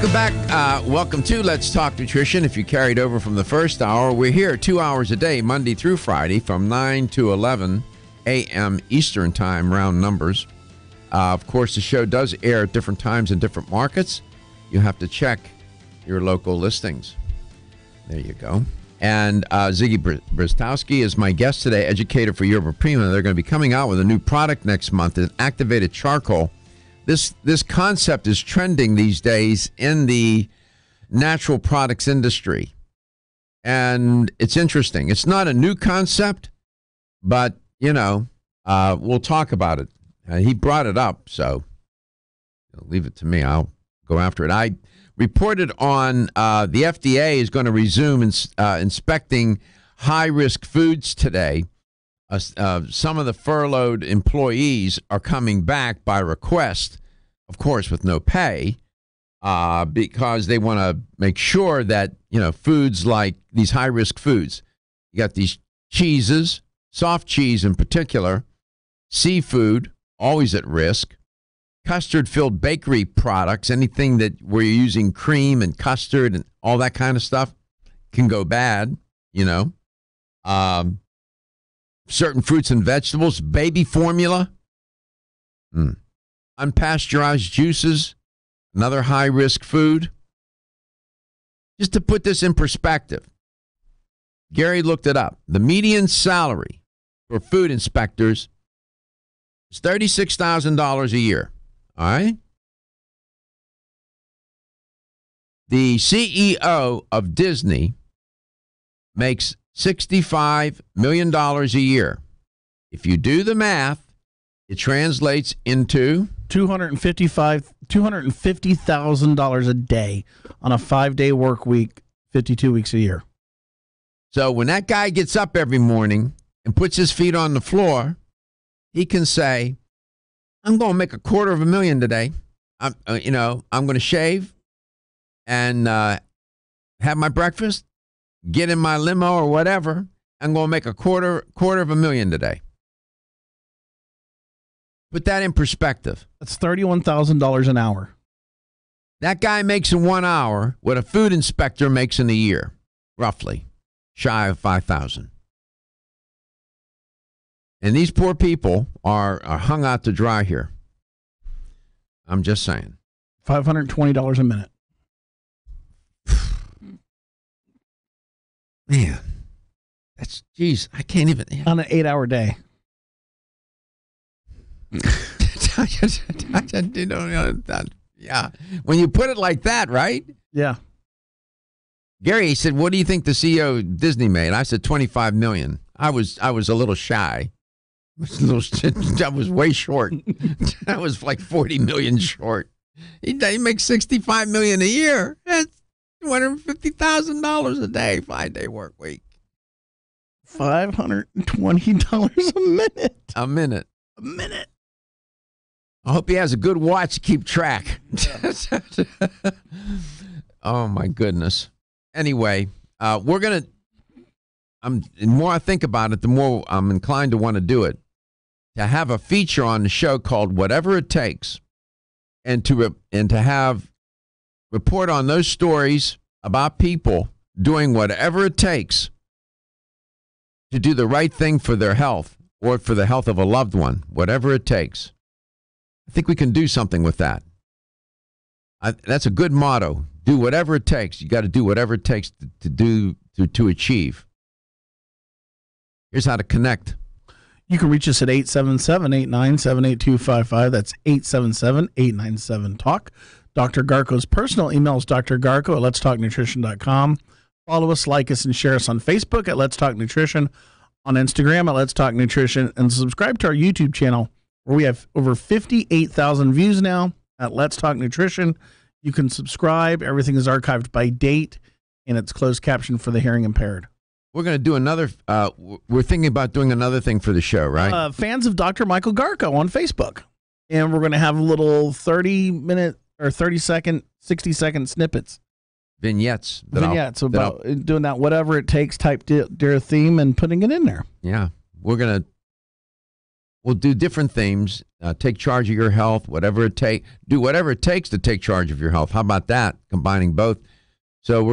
Welcome back. Welcome to Let's Talk Nutrition. If you carried over from the first hour, we're here 2 hours a day, Monday through Friday, from 9 to 11 a.m. Eastern Time, round numbers. Of course, the show does air at different times in different markets. You have to check your local listings. There you go. And Ziggy Brzezowski is my guest today, educator for Yerba Prima. They're going to be coming out with a new product next month, an activated charcoal. This concept is trending these days in the natural products industry. And it's interesting. It's not a new concept, but, we'll talk about it. He brought it up, so leave it to me. I'll go after it. I reported on the FDA is going to resume inspecting high-risk foods today. Some of the furloughed employees are coming back by request, of course, with no pay, because they want to make sure that, foods like these high-risk foods, you got these cheeses, soft cheese in particular, seafood, always at risk, custard-filled bakery products, anything that where you're using cream and custard and all that kind of stuff can go bad, certain fruits and vegetables, baby formula, unpasteurized juices, another high-risk food. Just to put this in perspective, Gary looked it up. The median salary for food inspectors is $36,000 a year. All right? The CEO of Disney makes $65 million a year. If you do the math, it translates into
$250,000 a day on a 5-day work week, 52 weeks a year.
So when that guy gets up every morning and puts his feet on the floor, he can say, I'm going to make $250,000 today. I'm going to shave and have my breakfast, get in my limo or whatever. I'm going to make $250,000 today. Put that in perspective.
That's $31,000 an hour.
That guy makes in 1 hour what a food inspector makes in a year, roughly, shy of $5,000. And these poor people are hung out to dry here. I'm just saying.
$520 a minute.
Man, geez, I can't even.
On an 8-hour day.
Yeah. When you put it like that, right?
Yeah.
Gary, he said, what do you think the CEO of Disney made? I said $25 million. I was a little shy. I was way short. I was like $40 million short. He makes $65 million a year. That's $250,000 a day, 5-day work week.
$520 a minute.
A minute.
A minute.
I hope he has a good watch to keep track. Yeah. Oh, my goodness. Anyway, the more I think about it, the more I'm inclined to want to do it. To have a feature on the show called Whatever It Takes, and to have report on those stories about people doing whatever it takes to do the right thing for their health or for the health of a loved one, whatever it takes. I think we can do something with that. That's a good motto. Do whatever it takes. You got to do whatever it takes to achieve. Here's how to connect.
You can reach us at 877-897-8255. That's 877-897-TALK. Dr. Garko's personal email is drgarko at letstalknutrition.com. Follow us, like us, and share us on Facebook at Let's Talk Nutrition, on Instagram at Let's Talk Nutrition, and subscribe to our YouTube channel where we have over 58,000 views now at Let's Talk Nutrition. You can subscribe. Everything is archived by date, and it's closed caption for the hearing impaired.
We're going to do another, we're thinking about doing another thing for the show, right?
Fans of Dr. Michael Garko on Facebook. And we're going to have little 30-minute or 30-second, 60-second snippets.
Vignettes
about doing that whatever it takes type their theme and putting it in there.
Yeah. We're going we'll do different themes. Take charge of your health, whatever it takes. Do whatever it takes to take charge of your health. How about that? Combining both. So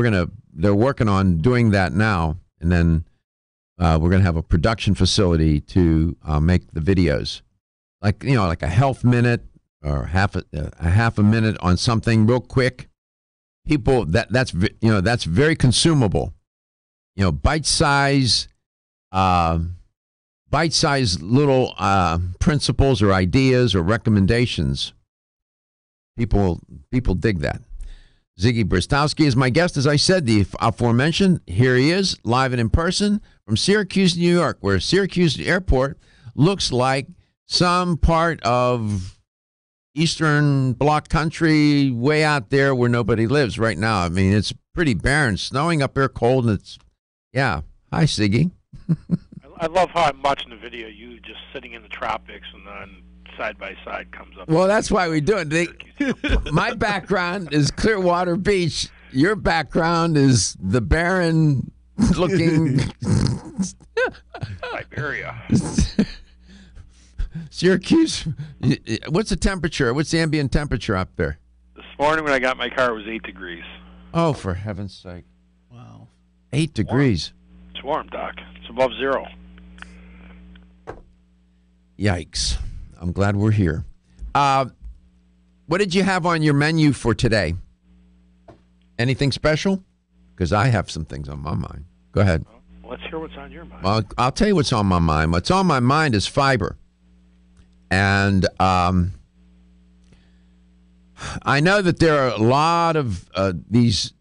they're working on doing that now, and then we're gonna have a production facility to make the videos, like a health minute or half a minute on something real quick. People that's very consumable. Bite-size little principles or ideas or recommendations. People dig that. Ziggy Bristowski is my guest, as I said, the aforementioned. Here he is, live and in person from Syracuse, New York, where Syracuse Airport looks like some part of Eastern Bloc country way out there where nobody lives right now. I mean, it's pretty barren, snowing up there, cold, and yeah. Hi, Ziggy.
I love how I'm watching the video. You just sitting in the tropics, and then side by side comes up.
Well, that's why we do it. My background is Clearwater Beach. Your background is the barren-looking
Siberia.
Syracuse. What's the temperature? What's the ambient temperature up there?
This morning when I got my car, it was 8 degrees.
Oh, for heaven's sake!
Wow.
8 degrees.
It's warm, Doc. It's above zero.
Yikes. I'm glad we're here. What did you have on your menu for today? Anything special? Because I have some things on my mind. Go ahead.
Well, let's hear what's on your mind.
Well, I'll tell you what's on my mind. What's on my mind is fiber. And I know that there are a lot of these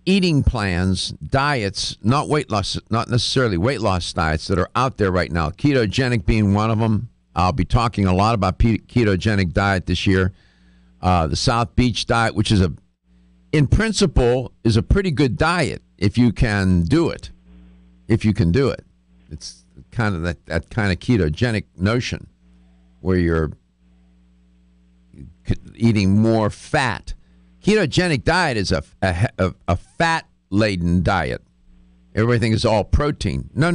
eating plans, diets, not necessarily weight loss diets that are out there right now. Ketogenic being one of them. I'll be talking a lot about ketogenic diet this year. The South Beach diet, which is in principle, is a pretty good diet if you can do it. It's kind of that kind of ketogenic notion where you're eating more fat. Ketogenic diet is a fat-laden diet. Everything is all protein. No.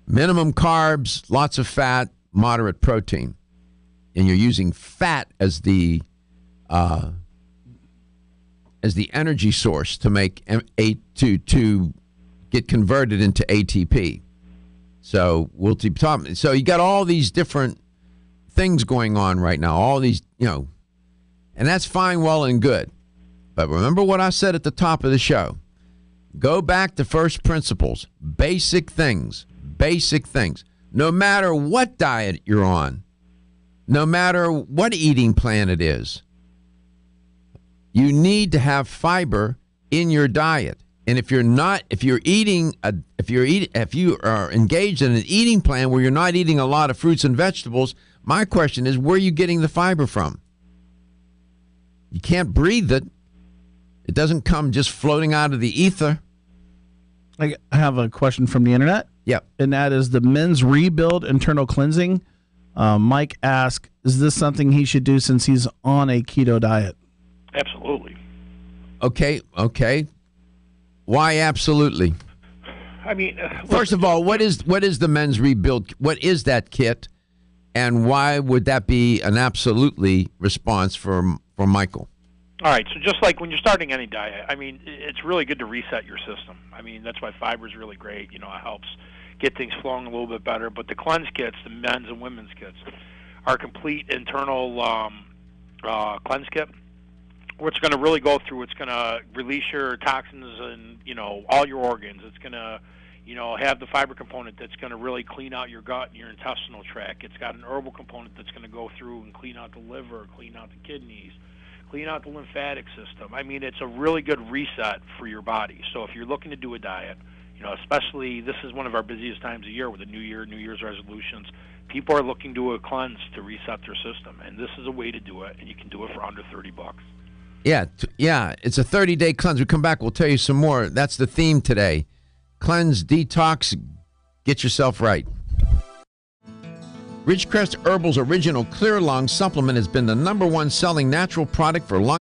Minimum carbs, lots of fat, moderate protein. And you're using fat as the energy source to make to get converted into ATP. So we'll keep talking. So you got all these different things going on right now. All these, and that's fine, well, and good. But remember what I said at the top of the show. Go back to first principles, basic things. No matter what diet you're on, no matter what eating plan it is, you need to have fiber in your diet. And if you are engaged in an eating plan where you're not eating a lot of fruits and vegetables, my question is, where are you getting the fiber from? You can't breathe it. It doesn't come just floating out of the ether.
I have a question from the internet.
Yep.
And that is the Men's Rebuild Internal Cleansing. Mike asked, is this something he should do since he's on a keto diet?
Absolutely.
Okay. Why absolutely?
I mean,
first of all, what is the Men's Rebuild? What is that kit? And why would that be an absolutely response for Michael?
All right, so just like when you're starting any diet, I mean, it's really good to reset your system. I mean, that's why fiber is really great. It helps get things flowing a little bit better. But the cleanse kits, the men's and women's kits, are complete internal cleanse kit, where it's going to really go through. It's going to release your toxins and, all your organs. It's going to, have the fiber component that's going to really clean out your gut and your intestinal tract. It's got an herbal component that's going to go through and clean out the liver, clean out the kidneys, clean out the lymphatic system. I mean, it's a really good reset for your body. So if you're looking to do a diet, especially this is one of our busiest times of year with the New Year, New Year's resolutions, people are looking to a cleanse to reset their system. And this is a way to do it, and you can do it for under $30.
Yeah, it's a 30-day cleanse. We come back, we'll tell you some more. That's the theme today. Cleanse, detox, get yourself right. Ridgecrest Herbal's original Clear Lung supplement has been the #1 selling natural product for lung.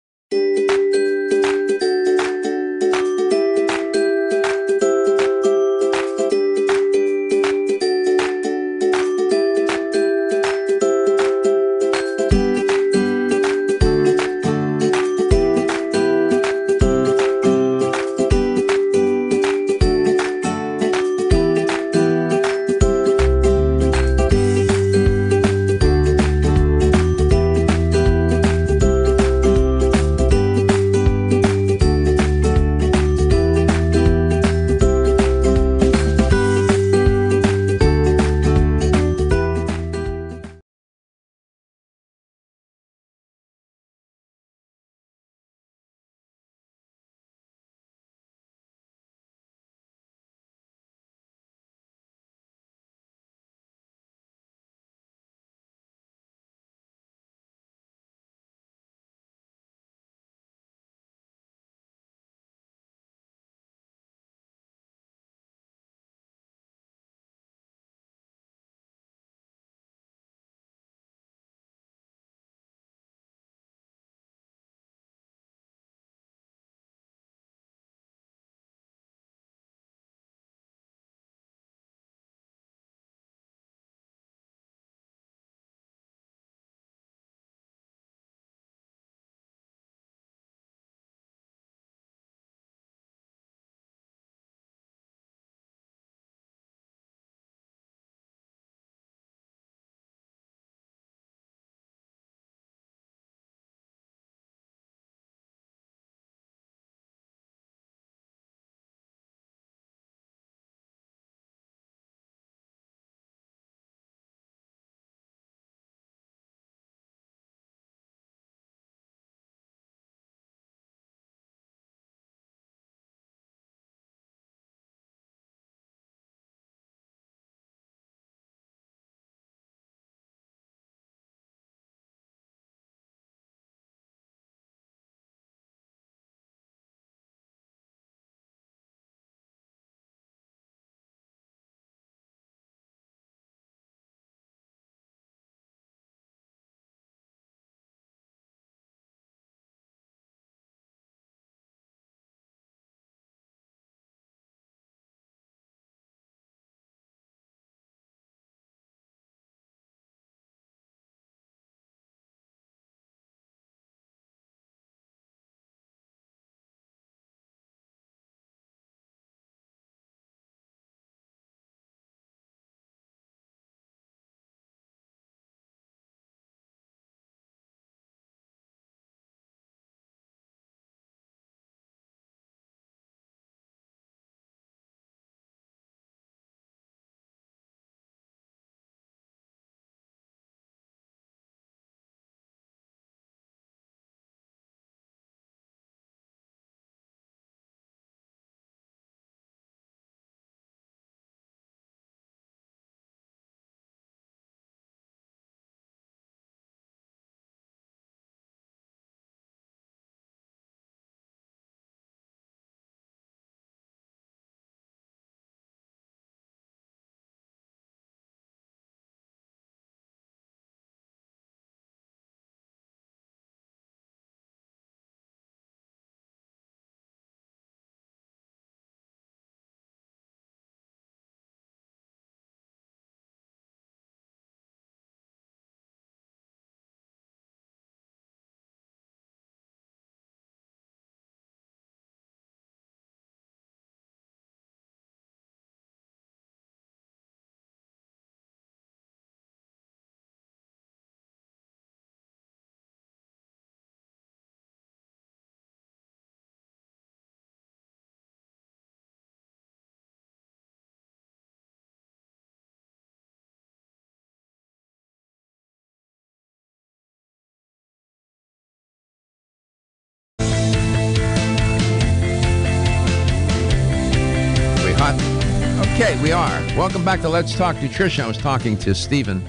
Okay, we are. Welcome back to Let's Talk Nutrition. I was talking to Stephen,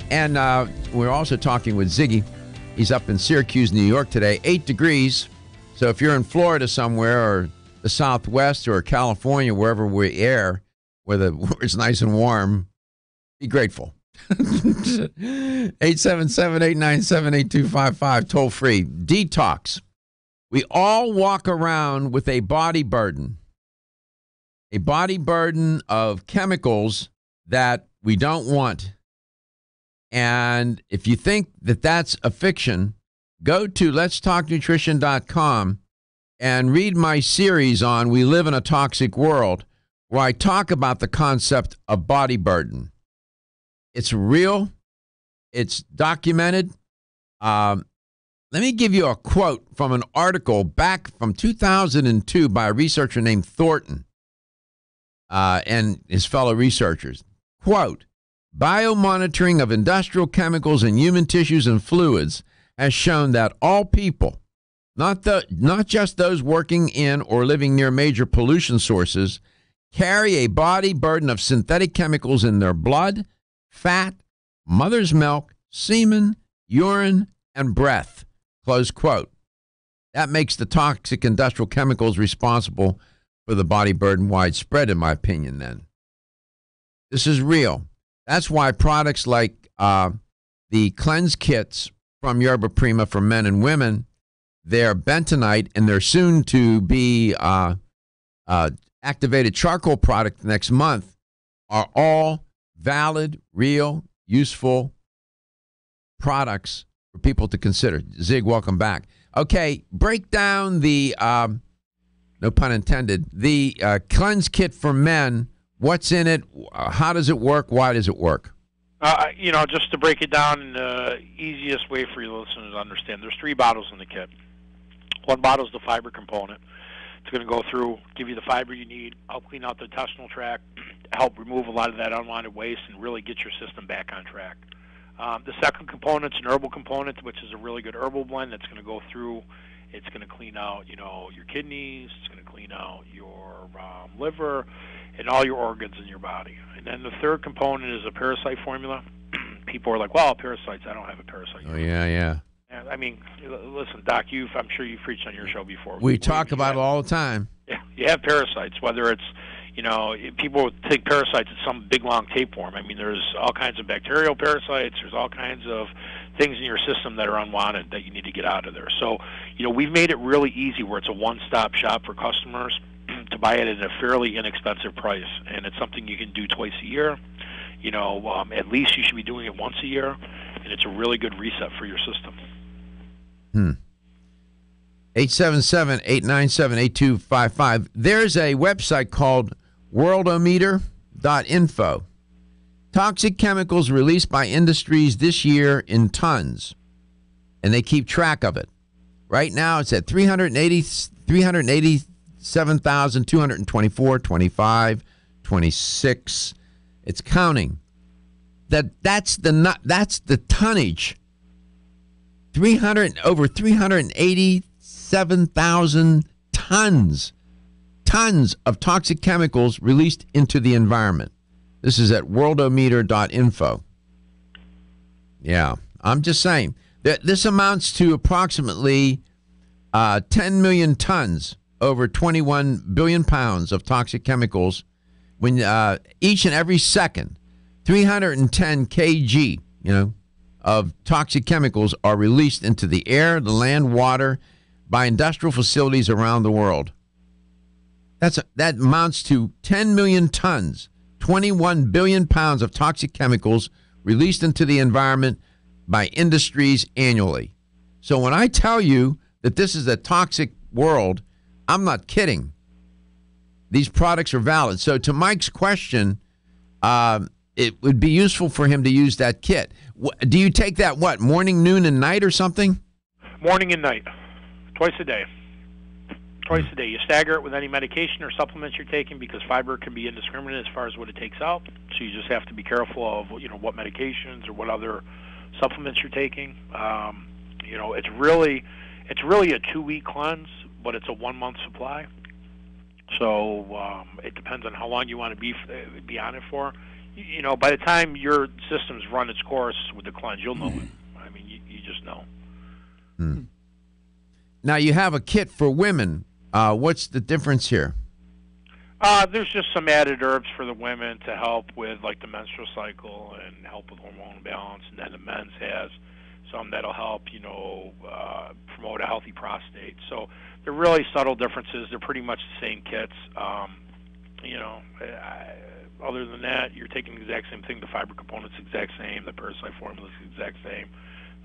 and we're also talking with Ziggy. He's up in Syracuse, New York today, 8 degrees. So if you're in Florida somewhere or the Southwest or California, wherever we air, where it's nice and warm, be grateful. 877-897-8255, toll free. Detox. We all walk around with a body burden of chemicals that we don't want. And if you think that that's a fiction, go to letstalknutrition.com and read my series on We Live in a Toxic World, where I talk about the concept of body burden. It's real. It's documented. Let me give you a quote from an article back from 2002 by a researcher named Thornton and his fellow researchers. Quote, biomonitoring of industrial chemicals in human tissues and fluids has shown that all people, not just those working in or living near major pollution sources, carry a body burden of synthetic chemicals in their blood, fat, mother's milk, semen, urine, and breath. Close quote. That makes the toxic industrial chemicals responsible for the body burden widespread, in my opinion, then. This is real. That's why products like the cleanse kits from Yerba Prima for men and women, they're bentonite, and they're soon to be activated charcoal product next month, are all valid, real, useful products for people to consider. Zig, welcome back. Okay, break down the, no pun intended, the cleanse kit for men. What's in it? How does it work? Why does it work?
Just to break it down in the easiest way for your listeners to understand, there's 3 bottles in the kit. One bottle is the fiber component. It's going to go through, give you the fiber you need, help clean out the intestinal tract, help remove a lot of that unwanted waste, and really get your system back on track. The second component is an herbal component, which is a really good herbal blend that's going to go through. It's going to clean out, your kidneys. It's going to clean out your liver and all your organs in your body. And then the third component is a parasite formula. People are like, well, parasites, I don't have a parasite.
Oh, yeah.
I mean, listen, Doc, I'm sure you've preached on your show before.
We talk about it all the time.
Yeah, you have parasites, whether it's, people take parasites as some big, long tapeworm. I mean, there's all kinds of bacterial parasites. There's all kinds of things in your system that are unwanted that you need to get out of there. So, we've made it really easy where it's a one-stop shop for customers to buy it at a fairly inexpensive price. And it's something you can do twice a year. At least you should be doing it once a year. And it's a really good reset for your system.
877-897-8255. There's a website called worldometer.info. Toxic chemicals released by industries this year in tons, and they keep track of it. Right now, it's at 387,224, 25, 26. It's counting. That's the tonnage. Over 387,000 tons of toxic chemicals released into the environment. This is at worldometer.info. Yeah, I'm just saying that this amounts to approximately 10 million tons, over 21 billion pounds of toxic chemicals. When each and every second, 310 kg, of toxic chemicals are released into the air, the land, water by industrial facilities around the world. That amounts to 10 million tons, 21 billion pounds of toxic chemicals released into the environment by industries annually. So when I tell you that this is a toxic world, I'm not kidding. These products are valid. So to Mike's question, it would be useful for him to use that kit. Do you take that, morning, noon, and night or something?
Morning and night, twice a day. Twice a day. You stagger it with any medication or supplements you're taking because fiber can be indiscriminate as far as what it takes out. So you just have to be careful of, what medications or what other supplements you're taking. It's really a 2-week cleanse, but it's a 1-month supply. So it depends on how long you want to be on it for. By the time your system's run its course with the cleanse, you'll know it. I mean, you just know.
Now, you have a kit for women. What's the difference here?
There's just some added herbs for the women to help with, like, the menstrual cycle and help with hormone balance, and then the men's has some that'll help, promote a healthy prostate. So they're really subtle differences. They're pretty much the same kits. Other than that, you're taking the exact same thing. The fiber component's the exact same. The parasite formula is the exact same.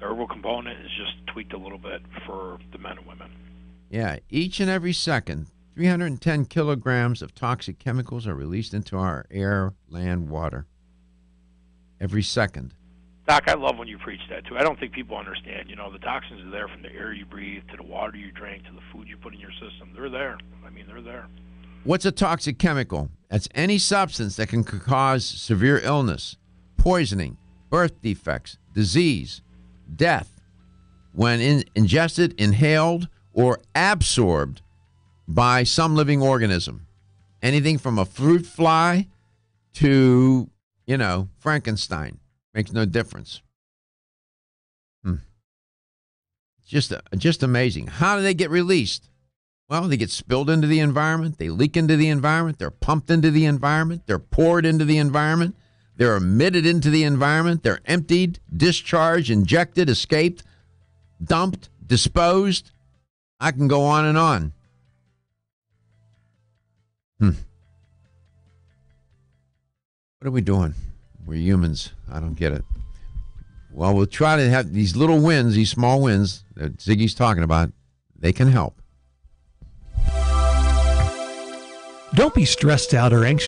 The herbal component is just tweaked a little bit for the men and women.
Yeah, each and every second, 310 kilograms of toxic chemicals are released into our air, land, water. Every second.
Doc, I love when you preach that, too. I don't think people understand. The toxins are there from the air you breathe to the water you drink to the food you put in your system. They're there. I mean, they're there.
What's a toxic chemical? That's any substance that can cause severe illness, poisoning, birth defects, disease, death, when ingested, inhaled, or absorbed by some living organism. Anything from a fruit fly to, Frankenstein. Makes no difference. Just amazing. How do they get released? Well, they get spilled into the environment. They leak into the environment. They're pumped into the environment. They're poured into the environment. They're emitted into the environment. They're emptied, discharged, injected, escaped, dumped, disposed. I can go on and on. What are we doing? We're humans. I don't get it. Well, we'll try to have these little wins, these small wins that Ziggy's talking about. They can help.
Don't be stressed out or anxious.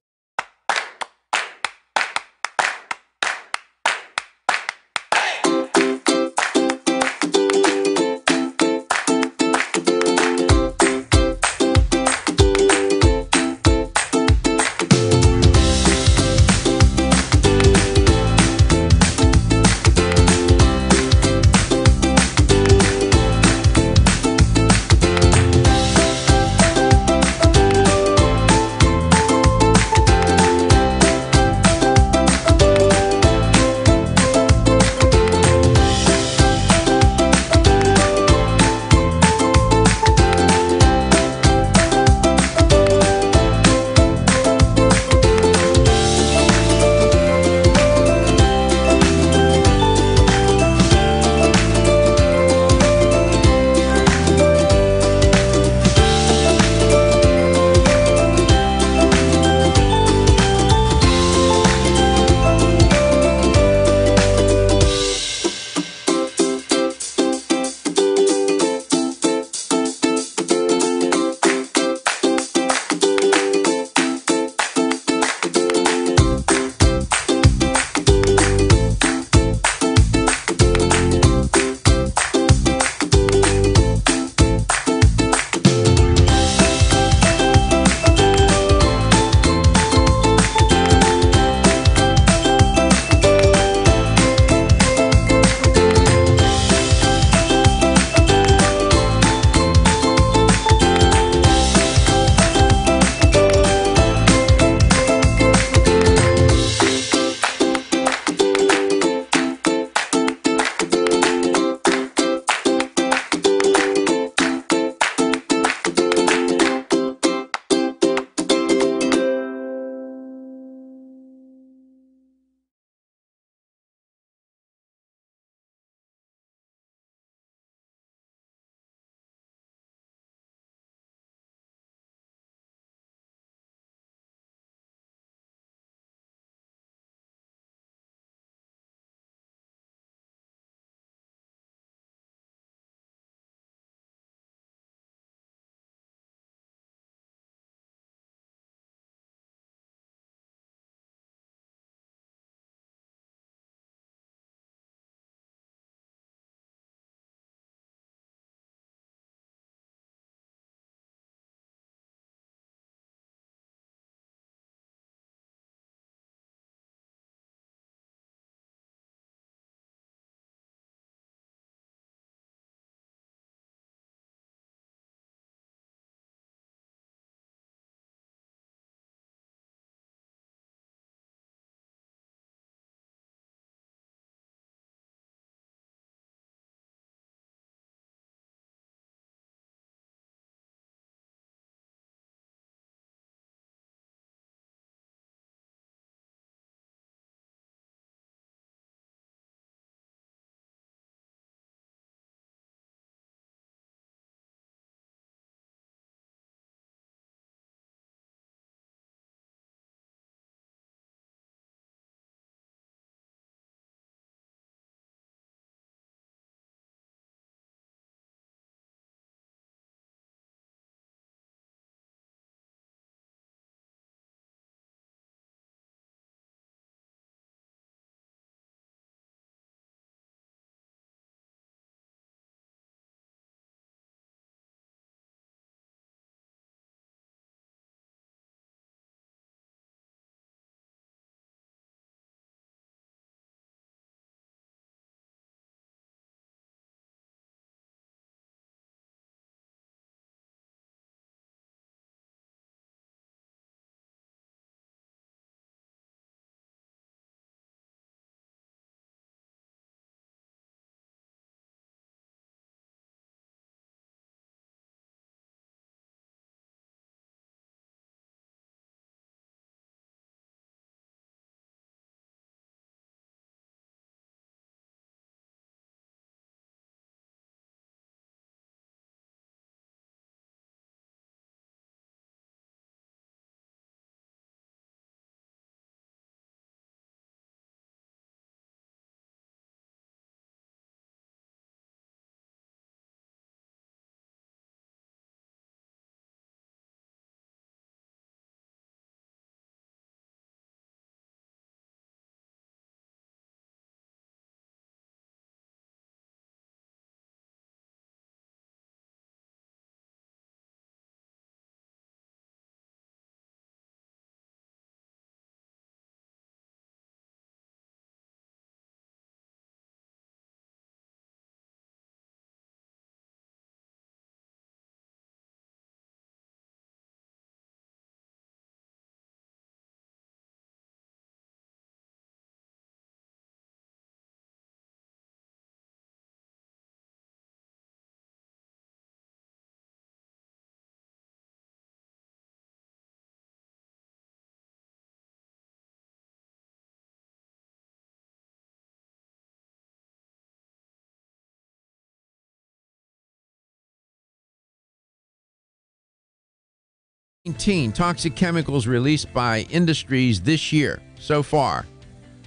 19 toxic chemicals released by industries this year so far.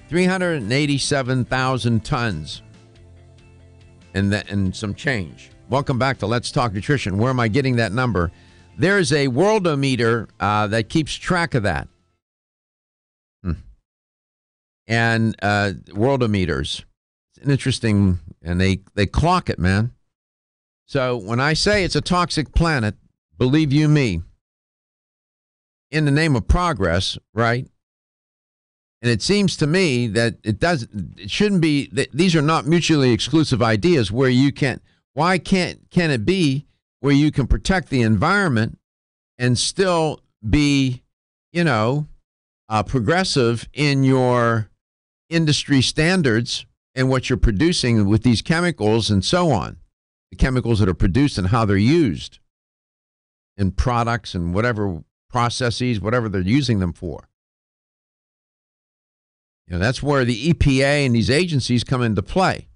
387,000 tons and some change. Welcome back to Let's Talk Nutrition. Where am I getting that number? There's a worldometer that keeps track of that. And worldometers. It's interesting, and they clock it, man. So when I say it's a toxic planet, believe you me, in the name of progress, right? And it seems to me that it shouldn't be, that these are not mutually exclusive ideas where you can, why can it be where you can protect the environment and still be, progressive in your industry standards and what you're producing with these chemicals and so on, the chemicals that are produced and how they're used in products and whatever processes, whatever they're using them for. That's where the EPA and these agencies come into play.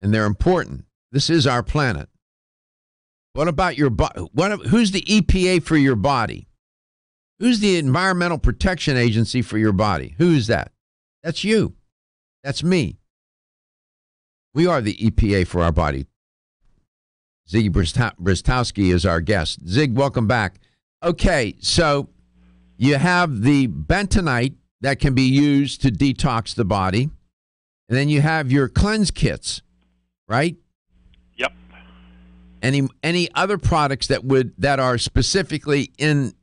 And they're important. This is our planet. What about your body? Who's the EPA for your body? Who's the Environmental Protection Agency for your body? Who is that? That's you. That's me. We are the EPA for our body. Ziggy Bristowski is our guest. Zig, welcome back. Okay, so you have the bentonite that can be used to detox the body, and then you have your cleanse kits, right?
Yep.
Any other products that are specifically in,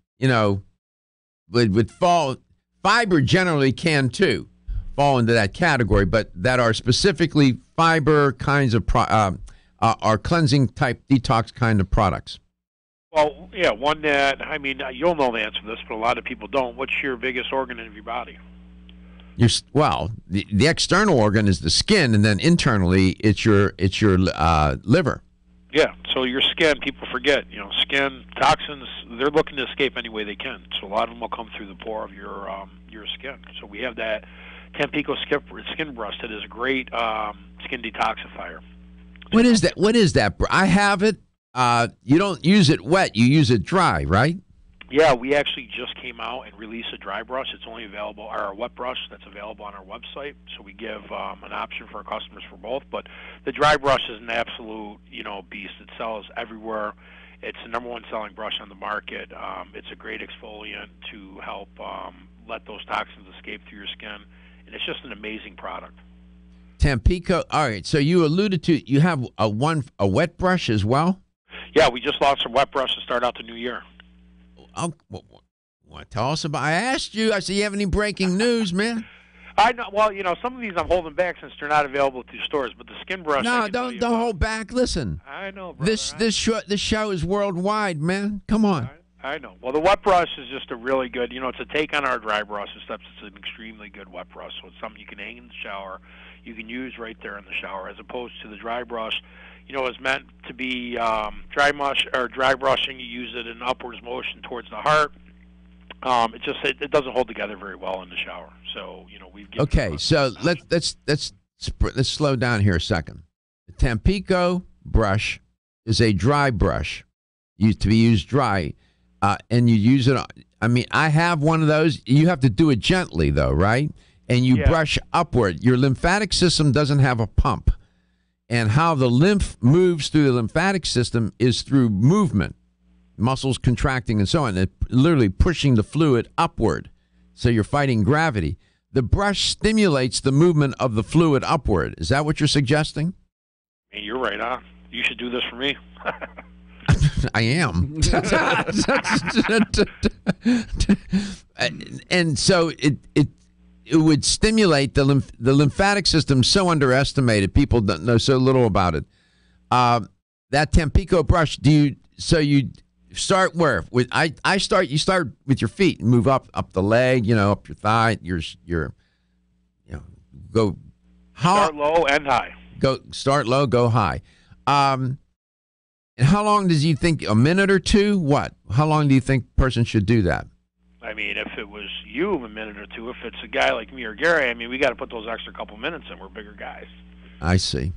would fall, fiber generally can too fall into that category, but that are specifically fiber kinds of are cleansing type detox kind of products.
Well, yeah, one that, you'll know the answer to this, but a lot of people don't. What's your biggest organ in your body?
The external organ is the skin, and then internally it's your liver.
Yeah, so your skin, people forget, skin toxins, they're looking to escape any way they can. So a lot of them will come through the pore of your skin. So we have that Tampico skin brush that is a great skin detoxifier.
What is that? What is that? I have it. You don't use it wet. You use it dry, right?
Yeah, we actually just came out and released a dry brush. It's only available, or a wet brush that's available on our website. So we give an option for our customers for both. But the dry brush is an absolute, beast. It sells everywhere. It's the number one selling brush on the market. It's a great exfoliant to help let those toxins escape through your skin, and it's just an amazing product.
Tampico. All right. So you alluded to you have a wet brush as well.
Yeah, we just launched a wet brush to start out the new year.
Tell us about. I asked you. I said, you have any breaking news, man?
I know. Well, some of these I'm holding back since they're not available through stores. But the skin brush.
No, don't hold back. Listen.
I know, brother.
This show is worldwide, man. Come on.
I know. Well, the wet brush is just a really good. It's a take on our dry brush and stuff. It's an extremely good wet brush. So it's something you can hang in the shower. You can use right there in the shower, as opposed to the dry brush. Is meant to be dry brushing. You use it in upwards motion towards the heart. It doesn't hold together very well in the shower. So we've given
okay. So let's slow down here a second. The Tampico brush is a dry brush, used to be used dry, and you use it. I have one of those. You have to do it gently though, right? And you brush upward. Your lymphatic system doesn't have a pump. And how the lymph moves through the lymphatic system is through movement, muscles contracting and so on, and literally pushing the fluid upward. So you're fighting gravity. The brush stimulates the movement of the fluid upward. Is that what you're suggesting?
You're right on. You should do this for me.
I am. And so it would stimulate the lymphatic system, so underestimated. People don't know so little about it. That Tampico brush, you start where? You start with your feet and move up the leg, up your thigh, go
start low and high.
Start low, go high. And how long does you think? A minute or two? What? How long do you think a person should do that?
If it was you, a minute or two. If it's a guy like me or Gary, we got to put those extra couple minutes in. We're bigger guys.
I see.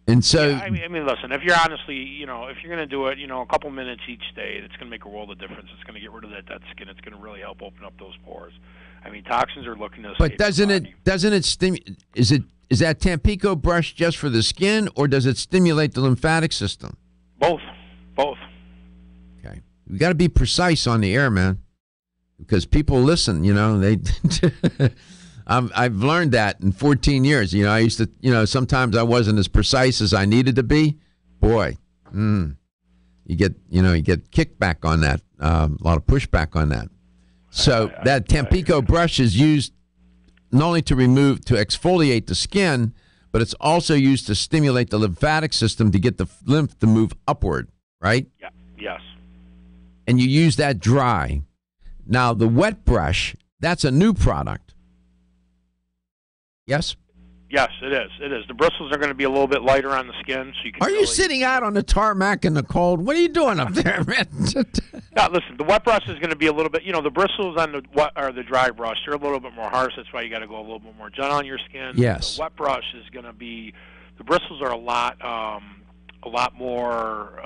And so,
Yeah, I mean, listen. If you're honestly, if you're going to do it, a couple minutes each day, it's going to make a world of difference. It's going to get rid of that dead skin. It's going to really help open up those pores. I mean, toxins are looking to.
but doesn't it stimulate? Is that Tampico brush just for the skin, or does it stimulate the lymphatic system?
Both.
Okay, we got to be precise on the air, man, because people listen. They. I've learned that in 14 years. I used to, sometimes I wasn't as precise as I needed to be. Boy, you get kickback on that, a lot of pushback on that. So that Tampico brush is used not only to exfoliate the skin, but it's also used to stimulate the lymphatic system to get the lymph to move upward, right?
Yeah. Yes.
And you use that dry. Now, the wet brush, that's a new product. Yes?
Yes, it is. It is. The bristles are going to be a little bit lighter on the skin, so you can.
Are you sitting out on the tarmac in the cold? What are you doing up there, man?
No, listen. The wet brush is going to be a little bit. The bristles on the wet or the dry brush, they're a little bit more harsh. That's why you got to go a little bit more gentle on your skin.
Yes.
The wet brush is going to be. The bristles are a lot more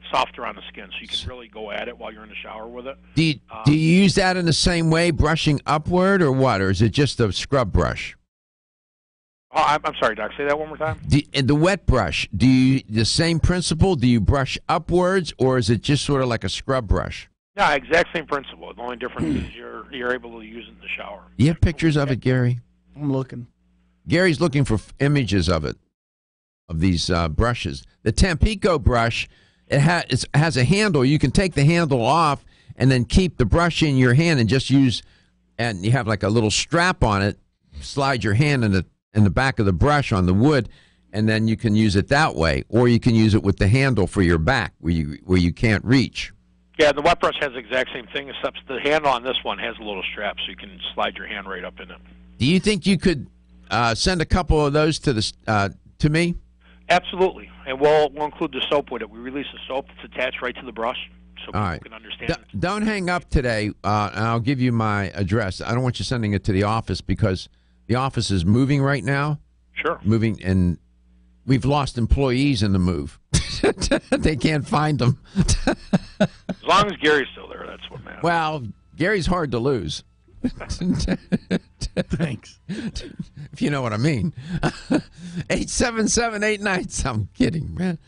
softer on the skin, so you can really go at it while you're in the shower with it.
Do you use that in the same way, brushing upward, or what? Or is it just a scrub brush?
Oh, I'm sorry, Doc. Say that one more time.
And the wet brush, the same principle? Do you brush upwards, or is it just sort of like a scrub brush?
No, exact same principle. The only difference is you're able to use it in the shower.
You have pictures of it, Gary?
I'm looking.
Gary's looking for images of it, of these brushes. The Tampico brush, it has a handle. You can take the handle off and then keep the brush in your hand and just use, and you have like a little strap on it. Slide your hand in the back of the brush on the wood, and then you can use it that way, or you can use it with the handle for your back where you can't reach.
Yeah, the wet brush has the exact same thing, except the handle on this one has a little strap, so you can slide your hand right up in it.
Do you think you could send a couple of those to me?
Absolutely, and we'll include the soap with it. We release the soap that's attached right to the brush, so people can understand.
Don't hang up today, and I'll give you my address. I don't want you sending it to the office because the office is moving right now.
Sure.
Moving, and we've lost employees in the move. They can't find them.
As long as Gary's still there, that's what matters.
Well, Gary's hard to lose.
Thanks.
If you know what I mean. 877-89. I'm kidding, man.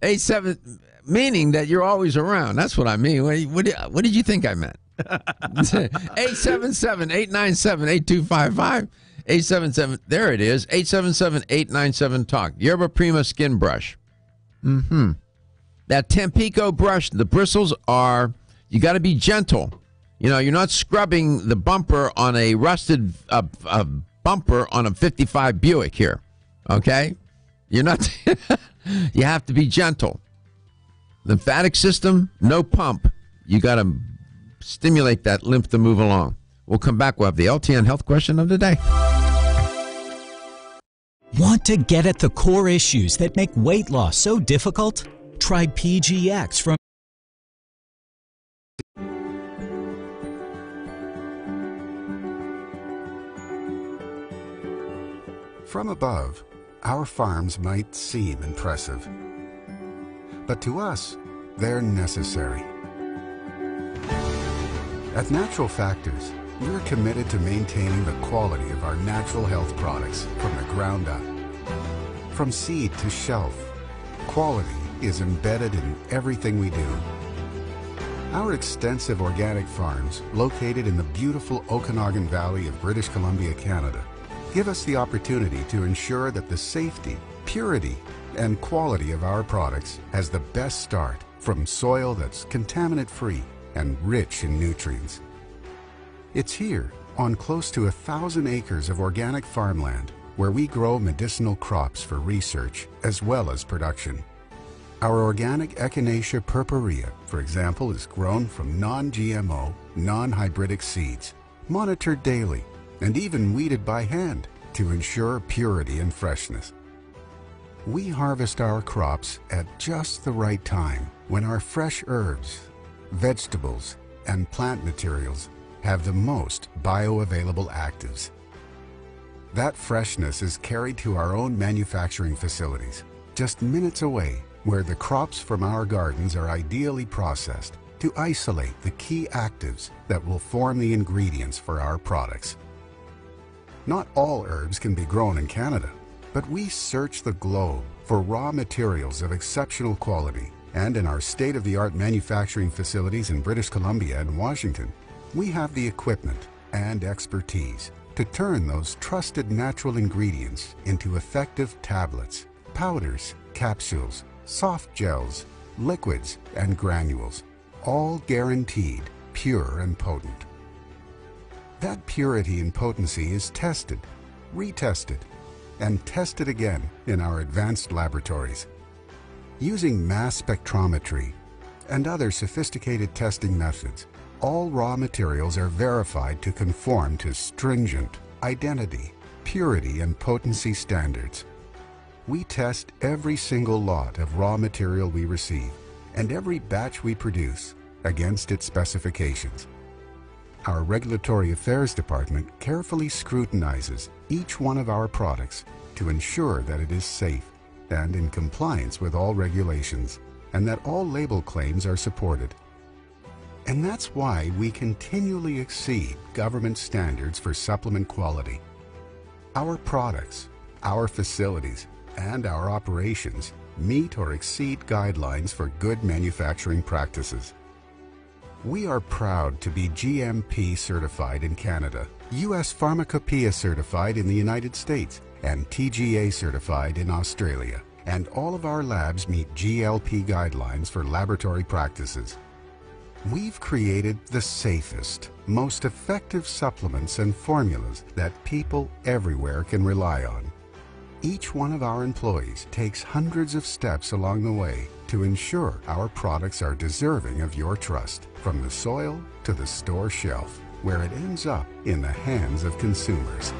87, meaning that you're always around. That's what I mean. What did you think I meant? 877-897-8255. 877, there it is, 877-897-TALK. Yerba Prima Skin Brush. That Tampico brush, the bristles are, you got to be gentle. You're not scrubbing the bumper on a rusted bumper on a 55 Buick here, okay? You're not, you have to be gentle. Lymphatic system, no pump. You got to stimulate that lymph to move along. We'll come back. We'll have the LTN health question of the day.
Want to get at the core issues that make weight loss so difficult? Try PGX from
From above, our farms might seem impressive, but to us, they're necessary. At Natural Factors, we're committed to maintaining the quality of our natural health products from the ground up. From seed to shelf, quality is embedded in everything we do. Our extensive organic farms, located in the beautiful Okanagan Valley of British Columbia, Canada, give us the opportunity to ensure that the safety, purity, and quality of our products has the best start from soil that's contaminant-free and rich in nutrients. It's here, on close to 1,000 acres of organic farmland, where we grow medicinal crops for research as well as production. Our organic Echinacea purpurea, for example, is grown from non-GMO, non-hybridic seeds, monitored daily, and even weeded by hand to ensure purity and freshness. We harvest our crops at just the right time, when our fresh herbs, vegetables, and plant materials have the most bioavailable actives. That freshness is carried to our own manufacturing facilities, just minutes away, where the crops from our gardens are ideally processed to isolate the key actives that will form the ingredients for our products. Not all herbs can be grown in Canada, but we search the globe for raw materials of exceptional quality. And in our state-of-the-art manufacturing facilities in British Columbia and Washington, we have the equipment and expertise to turn those trusted natural ingredients into effective tablets, powders, capsules, soft gels, liquids, and granules, all guaranteed pure and potent. That purity and potency is tested, retested, and tested again in our advanced laboratories. Using mass spectrometry and other sophisticated testing methods, all raw materials are verified to conform to stringent identity, purity, and potency standards. We test every single lot of raw material we receive and every batch we produce against its specifications. Our Regulatory Affairs Department carefully scrutinizes each one of our products to ensure that it is safe and in compliance with all regulations, and that all label claims are supported. And that's why we continually exceed government standards for supplement quality. Our products, our facilities, and our operations meet or exceed guidelines for good manufacturing practices. We are proud to be GMP certified in Canada, U.S. Pharmacopoeia certified in the United States, and TGA certified in Australia. And all of our labs meet GLP guidelines for laboratory practices. We've created the safest, most effective supplements and formulas that people everywhere can rely on. Each one of our employees takes hundreds of steps along the way to ensure our products are deserving of your trust, from the soil to the store shelf, where it ends up in the hands of consumers.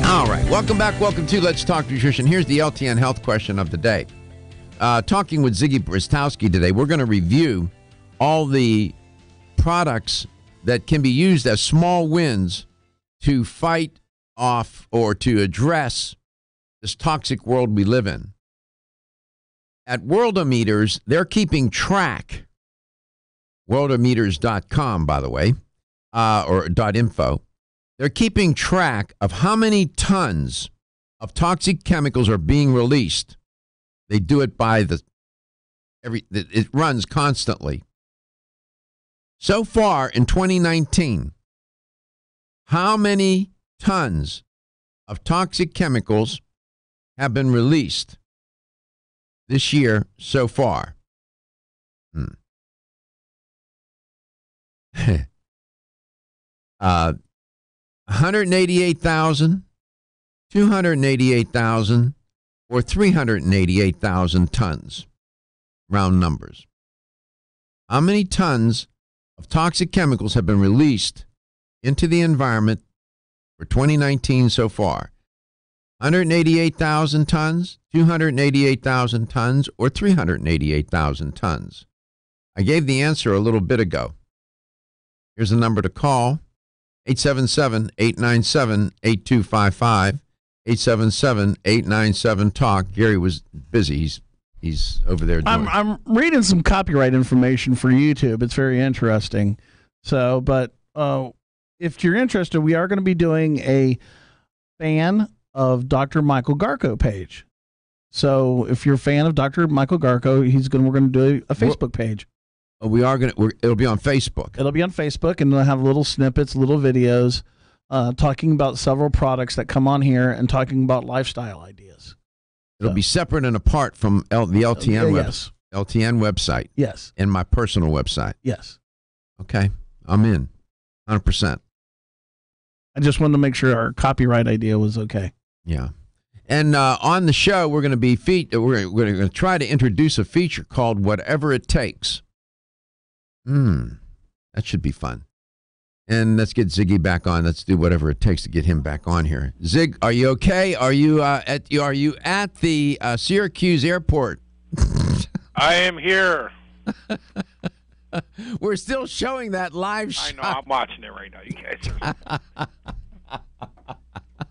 All right, welcome back. Welcome to Let's Talk Nutrition. Here's the LTN health question of the day. Talking with Ziggy Bristowski today, we're going to review all the products that can be used as small wins to fight off or to address this toxic world we live in. At Worldometers, they're keeping track, worldometers.com, by the way, or .info. They're keeping track of how many tons of toxic chemicals are being released. They do it by it runs constantly. So far in 2019, how many tons of toxic chemicals have been released? this year so far. 188,000, 288,000, or 388,000 tons, round numbers. How many tons of toxic chemicals have been released into the environment for 2019 so far? 188,000 tons, 288,000 tons, or 388,000 tons? I gave the answer a little bit ago. Here's the number to call, 877-897-8255, 877-897-TALK. Gary was busy. He's over there doing
I'm reading some copyright information for YouTube. It's very interesting. So, but if you're interested, we are going to be doing a fan of Dr. Michael Garko page. So if you're a fan of Dr. Michael Garko, we're going to do a Facebook page.
It'll be on Facebook.
It'll be on Facebook, and they'll have little snippets, little videos, talking about several products that come on here and talking about lifestyle ideas.
It'll be separate and apart from the LTN
yes.
LTN website.
Yes.
And my personal website.
Yes.
Okay. I'm in. 100%.
I just wanted to make sure our copyright idea was okay.
Yeah. And on the show, we're going to we're going to try to introduce a feature called Whatever It Takes. That should be fun. And let's get Ziggy back on. Let's do whatever it takes to get him back on here. Zig, are you okay? Are you at the Syracuse airport?
I am here.
We're still showing that live shot.
I know. I'm watching it right now. You guys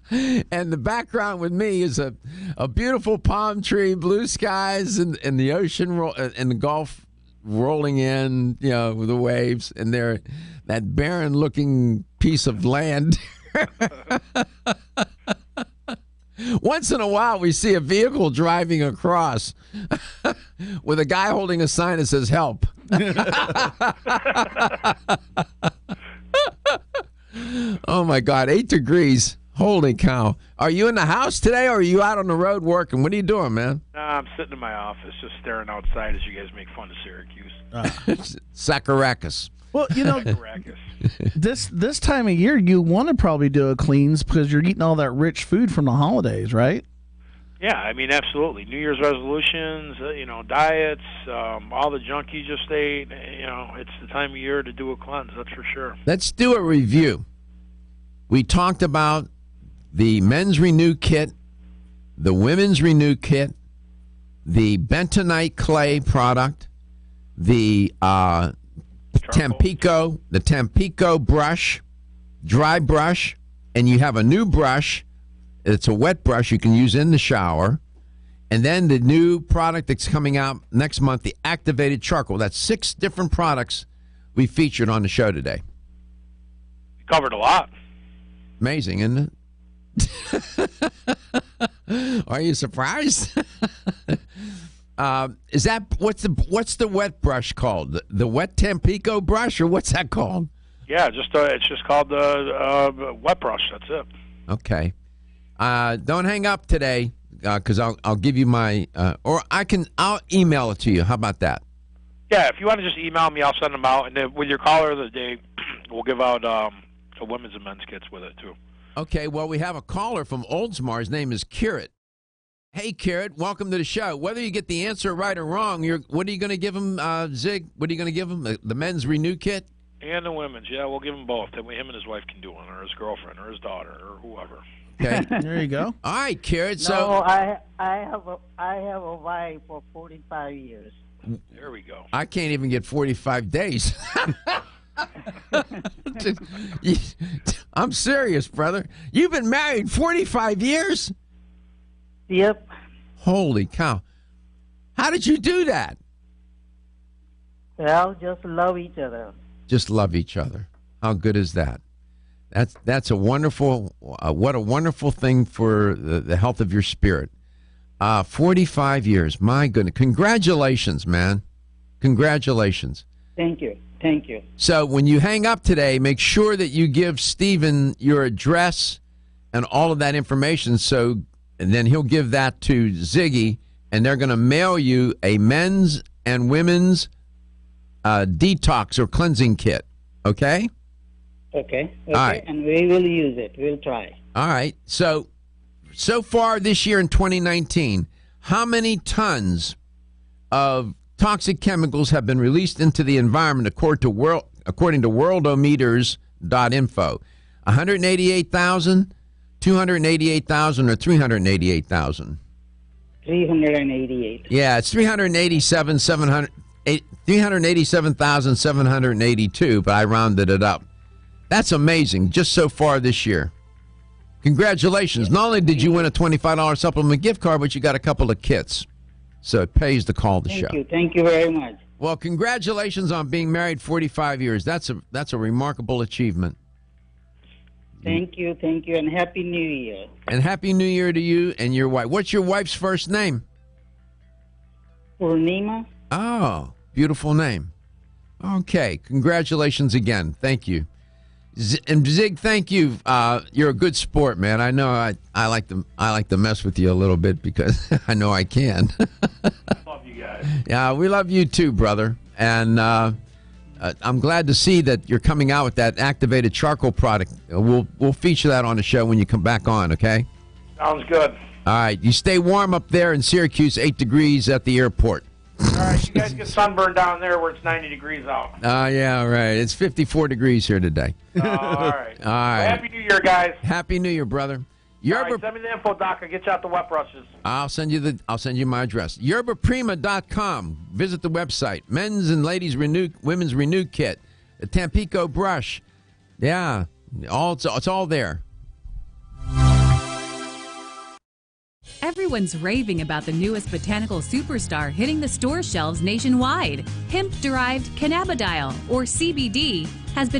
are.
And the background with me is a beautiful palm tree, blue skies, and the ocean and the Gulf rolling in, with the waves, and there, that barren-looking piece of land. Once in a while, we see a vehicle driving across with a guy holding a sign that says "Help." Oh my God, 8 degrees. Holy cow. Are you in the house today, or are you out on the road working? What are you doing, man?
No, I'm sitting in my office just staring outside as you guys make fun of Syracuse.
Sacarakas.
Well, this time of year, you want to probably do a cleanse because you're eating all that rich food from the holidays, right?
Yeah, I mean, absolutely. New Year's resolutions, diets, all the junk you just ate. It's the time of year to do a cleanse, that's for sure.
Let's do a review. We talked about the men's Renew kit, the women's Renew kit, the bentonite clay product, the Tampico brush, dry brush, and you have a new brush. It's a wet brush you can use in the shower. And then the new product that's coming out next month, the activated charcoal. That's 6 different products we featured on the show today.
We covered a lot.
Amazing, isn't it? Are you surprised? Is that what's the wet brush called? The wet Tampico brush, or what's that called?
Yeah, it's just called the wet brush. That's it.
Okay. Don't hang up today, because I'll give you my I'll email it to you. How about that?
Yeah, if you want to just email me, I'll send them out, and then with your caller of the day, we'll give out a women's and men's kits with it too.
Okay, well, we have a caller from Oldsmar. His name is Kirit. Hey, Kirit, welcome to the show. Whether you get the answer right or wrong, what are you going to give him, Zig? What are you going to give him? The men's Renew kit?
And the women's, yeah, we'll give them both. Him and his wife can do one, or his girlfriend, or his daughter, or whoever.
Okay,
there you go.
All right, Kirit.
So I have a wife for 45 years.
There we go.
I can't even get 45 days. I'm serious, brother. You've been married 45 years?
Yep.
Holy cow. How did you do that?
Well, just love each other.
Just love each other. How good is that? That's a wonderful, what a wonderful thing for the health of your spirit. 45 years. My goodness. Congratulations, man. Congratulations.
Thank you. Thank you.
So when you hang up today, make sure that you give Stephen your address and all of that information, and then he'll give that to Ziggy, and they're going to mail you a men's and women's detox or cleansing kit. Okay?
Okay.
All right.
And we will use it. We'll try.
All right. So far this year in 2019, how many tons of toxic chemicals have been released into the environment according to worldometers.info? 188,000, 288,000, or 388,000?
388.
Yeah, it's 387,782, but I rounded it up. That's amazing, just so far this year. Congratulations. Not only did you win a $25 supplement gift card, but you got a couple of kits. So it pays to call the show.
Thank you very much.
Well, congratulations on being married 45 years. That's a remarkable achievement.
Thank you, and Happy New Year.
And Happy New Year to you and your wife. What's your wife's first name?
Purnima.
Oh, beautiful name. Okay, congratulations again. Thank you. And Zig, thank you. You're a good sport, man. I know I like to mess with you a little bit because I know I can.
Love you guys.
Yeah, we love you too, brother. And I'm glad to see that you're coming out with that activated charcoal product. We'll feature that on the show when you come back on, okay?
Sounds good.
All right. You stay warm up there in Syracuse, 8 degrees at the airport.
All right, you guys get sunburned down there where it's 90 degrees out.
Yeah, right. It's 54 degrees here today.
All right.
All right.
Well, Happy New Year, guys.
Happy New Year, brother.
All right, send me the info, Doc. I'll get you out the wet brushes.
I'll send you my address. YerbaPrima.com. Visit the website. Men's and ladies women's renew kit. The Tampico brush. Yeah. It's all there.
Everyone's raving about the newest botanical superstar hitting the store shelves nationwide. Hemp-derived cannabidiol, or CBD, has been